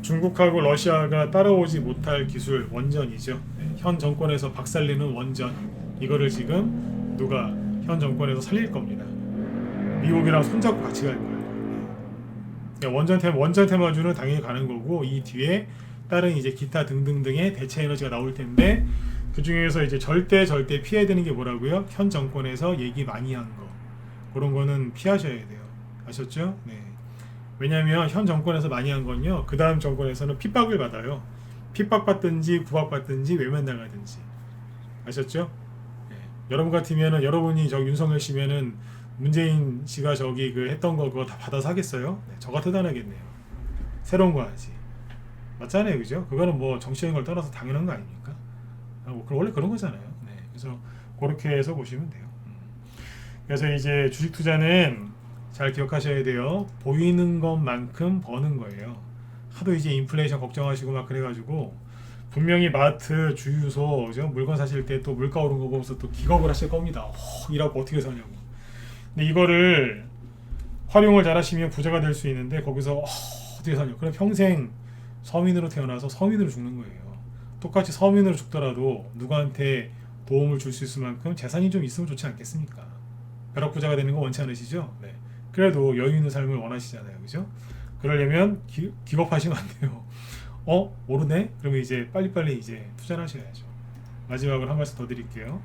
중국하고 러시아가 따라오지 못할 기술 원전이죠. 네. 현 정권에서 박살내는 원전 이거를 지금 누가 현 정권에서 살릴 겁니다. 미국이랑 손잡고 같이 갈 거예요. 원전 테마주는 당연히 가는 거고 이 뒤에 다른 이제 기타 등등등의 대체 에너지가 나올 텐데 그 중에서 이제 절대 피해야 되는 게 뭐라고요? 현 정권에서 얘기 많이 한 거 그런 거는 피하셔야 돼요. 아셨죠? 네. 왜냐하면 현 정권에서 많이 한 건요 그 다음 정권에서는 핍박을 받아요. 핍박받든지 구박받든지 외면당하든지. 아셨죠? 네. 여러분 같으면은 여러분이 저 윤석열 씨면은 문재인 씨가 저기 그 했던 거 그거 다 받아서 하겠어요? 네, 저 같아도 안 하겠네요. 새로운 거 하지. 맞잖아요, 그죠? 그거는 뭐 정치적인 걸 떠나서 당연한 거 아닙니까? 원래 그런 거잖아요. 네, 그래서 그렇게 해서 보시면 돼요. 그래서 이제 주식 투자는 잘 기억하셔야 돼요. 보이는 것만큼 버는 거예요. 하도 이제 인플레이션 걱정하시고 막 그래가지고 분명히 마트, 주유소, 그죠? 물건 사실 때 또 물가 오른 거 보면서 또 기겁을 하실 겁니다. 이라고 어떻게 사냐고. 근데 이거를 활용을 잘 하시면 부자가 될 수 있는데 거기서 어떻게 사냐? 그럼 평생 서민으로 태어나서 서민으로 죽는 거예요. 똑같이 서민으로 죽더라도 누구한테 도움을 줄 수 있을 만큼 재산이 좀 있으면 좋지 않겠습니까? 벼락부자가 되는 거 원치 않으시죠? 네. 그래도 여유 있는 삶을 원하시잖아요, 그죠? 그러려면 기겁하시면 안 돼요. 오르네? 그러면 이제 빨리빨리 이제 투자를 하셔야죠. 마지막으로 한 말씀 더 드릴게요.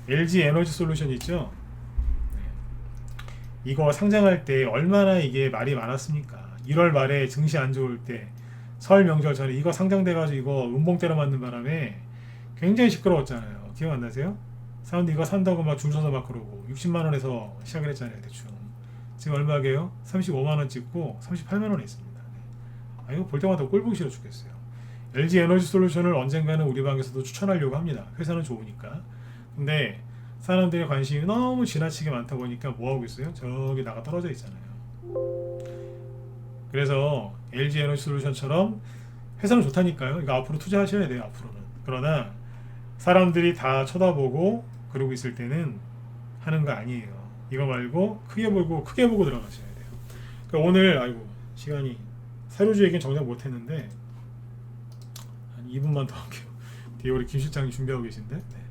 LG 에너지 솔루션 있죠? 이거 상장할 때 얼마나 이게 말이 많았습니까? 1월 말에 증시 안 좋을 때 설 명절 전에 이거 상장돼가지고 이거 음봉 때려 맞는 바람에 굉장히 시끄러웠잖아요. 기억 안 나세요? 사람들이 이거 산다고 막 줄 서서 막 그러고 60만 원에서 시작을 했잖아요, 대충. 지금 얼마게요? 35만 원 찍고 38만 원에 있습니다. 네. 이거 볼 때마다 꼴보기 싫어 죽겠어요. LG 에너지 솔루션을 언젠가는 우리 방에서도 추천하려고 합니다. 회사는 좋으니까. 근데 사람들의 관심이 너무 지나치게 많다 보니까 뭐 하고 있어요? 저기 나가 떨어져 있잖아요. 그래서 LG 에너지 솔루션처럼 회사는 좋다니까요. 이거 앞으로 투자하셔야 돼요. 앞으로는. 그러나 사람들이 다 쳐다보고 그러고 있을 때는 하는 거 아니에요. 이거 말고 크게 보고 들어가셔야 돼요. 그러니까 오늘 시간이 사료주 얘기는 정작 못했는데 한 2분만 더 할게요. 뒤에 우리 김 실장이 준비하고 계신데. 네.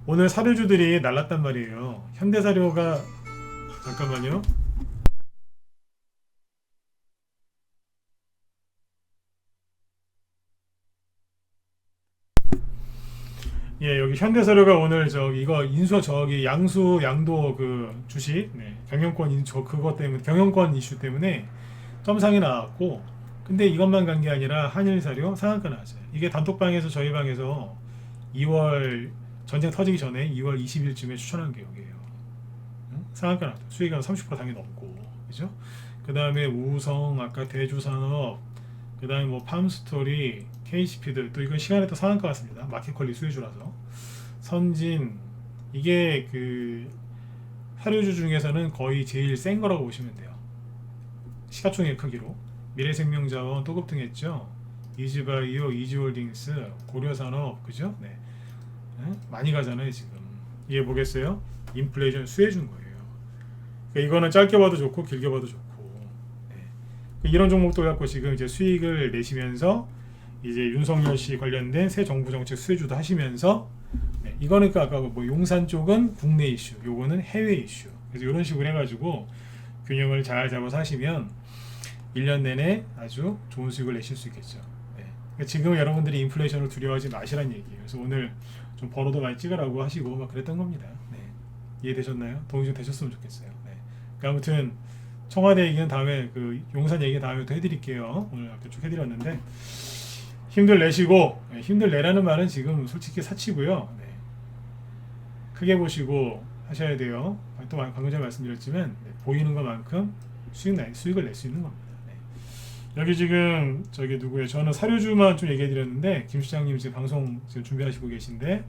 오늘 사료주들이 날랐단 말이에요. 현대사료가 잠깐만요. 예, 여기 현대사료가 오늘 이거 인수 양도 그 주식 경영권 그것 때문에 경영권 이슈 때문에 점상이 나왔고 근데 이것만 간 게 아니라 한일사료 상한가 나왔어요. 이게 단톡방에서 저희 방에서 2월 전쟁 터지기 전에 2월 20일쯤에 추천한 게 여기에요. 상한가 나왔죠. 수익은 30% 당연히 넘고, 그죠? 그 다음에 우성, 아까 대주산업, 그 다음에 뭐 팜스토리, KCP들 또 이건 시간에 또 상한가 같습니다. 마켓컬리 수혜주라서 선진 이게 그 사료주 중에서는 거의 제일 센 거라고 보시면 돼요. 시가총액 크기로 미래생명자원 또 급등했죠. 이지바이오, 이지홀딩스, 고려산업 그죠? 네. 많이 가잖아요 지금. 이게 뭐겠어요? 인플레이션 수혜준 거예요. 그러니까 이거는 짧게 봐도 좋고 길게 봐도 좋고. 네. 이런 종목들 갖고 지금 이제 수익을 내시면서 이제 윤석열 씨 관련된 새 정부 정책 수혜주도 하시면서 이거는 아까 뭐 용산 쪽은 국내 이슈, 요거는 해외 이슈. 그래서 이런 식으로 해가지고 균형을 잘 잡아서 하시면 1년 내내 아주 좋은 수익을 내실 수 있겠죠. 그러니까 지금 여러분들이 인플레이션을 두려워하지 마시라는 얘기예요. 그래서 오늘 좀 번호도 많이 찍으라고 하시고 막 그랬던 겁니다. 이해되셨나요? 도움이 좀 되셨으면 좋겠어요. 그러니까 아무튼 청와대 얘기는 다음에 그 용산 얘기 다음에 또 해드릴게요. 오늘 아까 쭉 해드렸는데 힘들 내시고 힘들 내라는 말은 지금 솔직히 사치고요. 네. 크게 보시고 하셔야 돼요. 또 방금 전에 말씀드렸지만 보이는 것만큼 수익을 낼 수 있는 겁니다. 네. 여기 지금 저기 누구예요? 저는 사료주만 좀 얘기해드렸는데 김 시장님 지금 방송 지금 준비하시고 계신데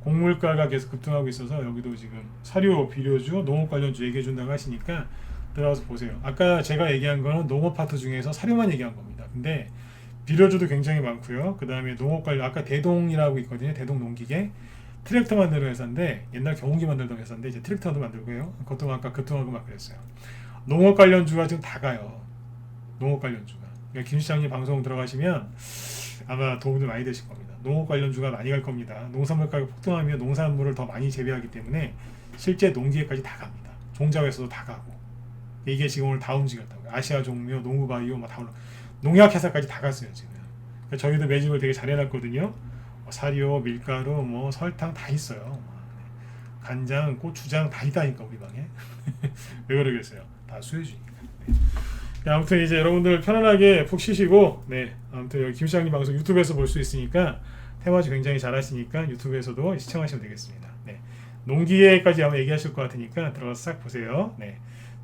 곡물가가 계속 급등하고 있어서 여기도 지금 사료, 비료주, 농업 관련주 얘기해준다고 하시니까 들어가서 보세요. 아까 제가 얘기한 거는 농업 파트 중에서 사료만 얘기한 겁니다. 근데 비료주도 굉장히 많고요. 그 다음에 농업 관련 아까 대동이라고 있거든요. 대동 농기계 트랙터 만드는 회사인데 옛날 경운기 만들던 회사인데 이제 트랙터도 만들고요. 그것도 아까 급등하고 막 그랬어요. 농업 관련주가 지금 다 가요. 농업 관련주가. 그러니까 김 시장님 방송 들어가시면 아마 도움이 많이 되실 겁니다. 농업 관련주가 많이 갈 겁니다. 농산물 가격 폭등하면 농산물을 더 많이 재배하기 때문에 실제 농기계까지 다 갑니다. 종자회사도 다 가고 이게 지금 오늘 다 움직였다고요. 아시아 종묘, 농구바이오 막 다 올라. 농약 회사까지 다 갔어요 지금. 그러니까 저희도 매집을 되게 잘 해놨거든요. 사료, 밀가루, 뭐 설탕 다 있어요. 간장, 고추장 다 있다니까 우리 방에. 왜 그러겠어요? 다 수혜주니까. 네. 아무튼 이제 여러분들 편안하게 푹 쉬시고, 네, 아무튼 여기 김 시장님 방송 유튜브에서 볼 수 있으니까 테마주 굉장히 잘하시니까 유튜브에서도 시청하시면 되겠습니다. 네, 농기계까지 아마 얘기하실 것 같으니까 들어가서 싹 보세요. 네,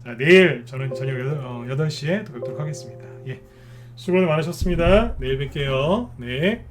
자 내일 저는 저녁 8시에 또 뵙도록 하겠습니다. 예, 수고들 많으셨습니다. 내일 뵐게요. 네.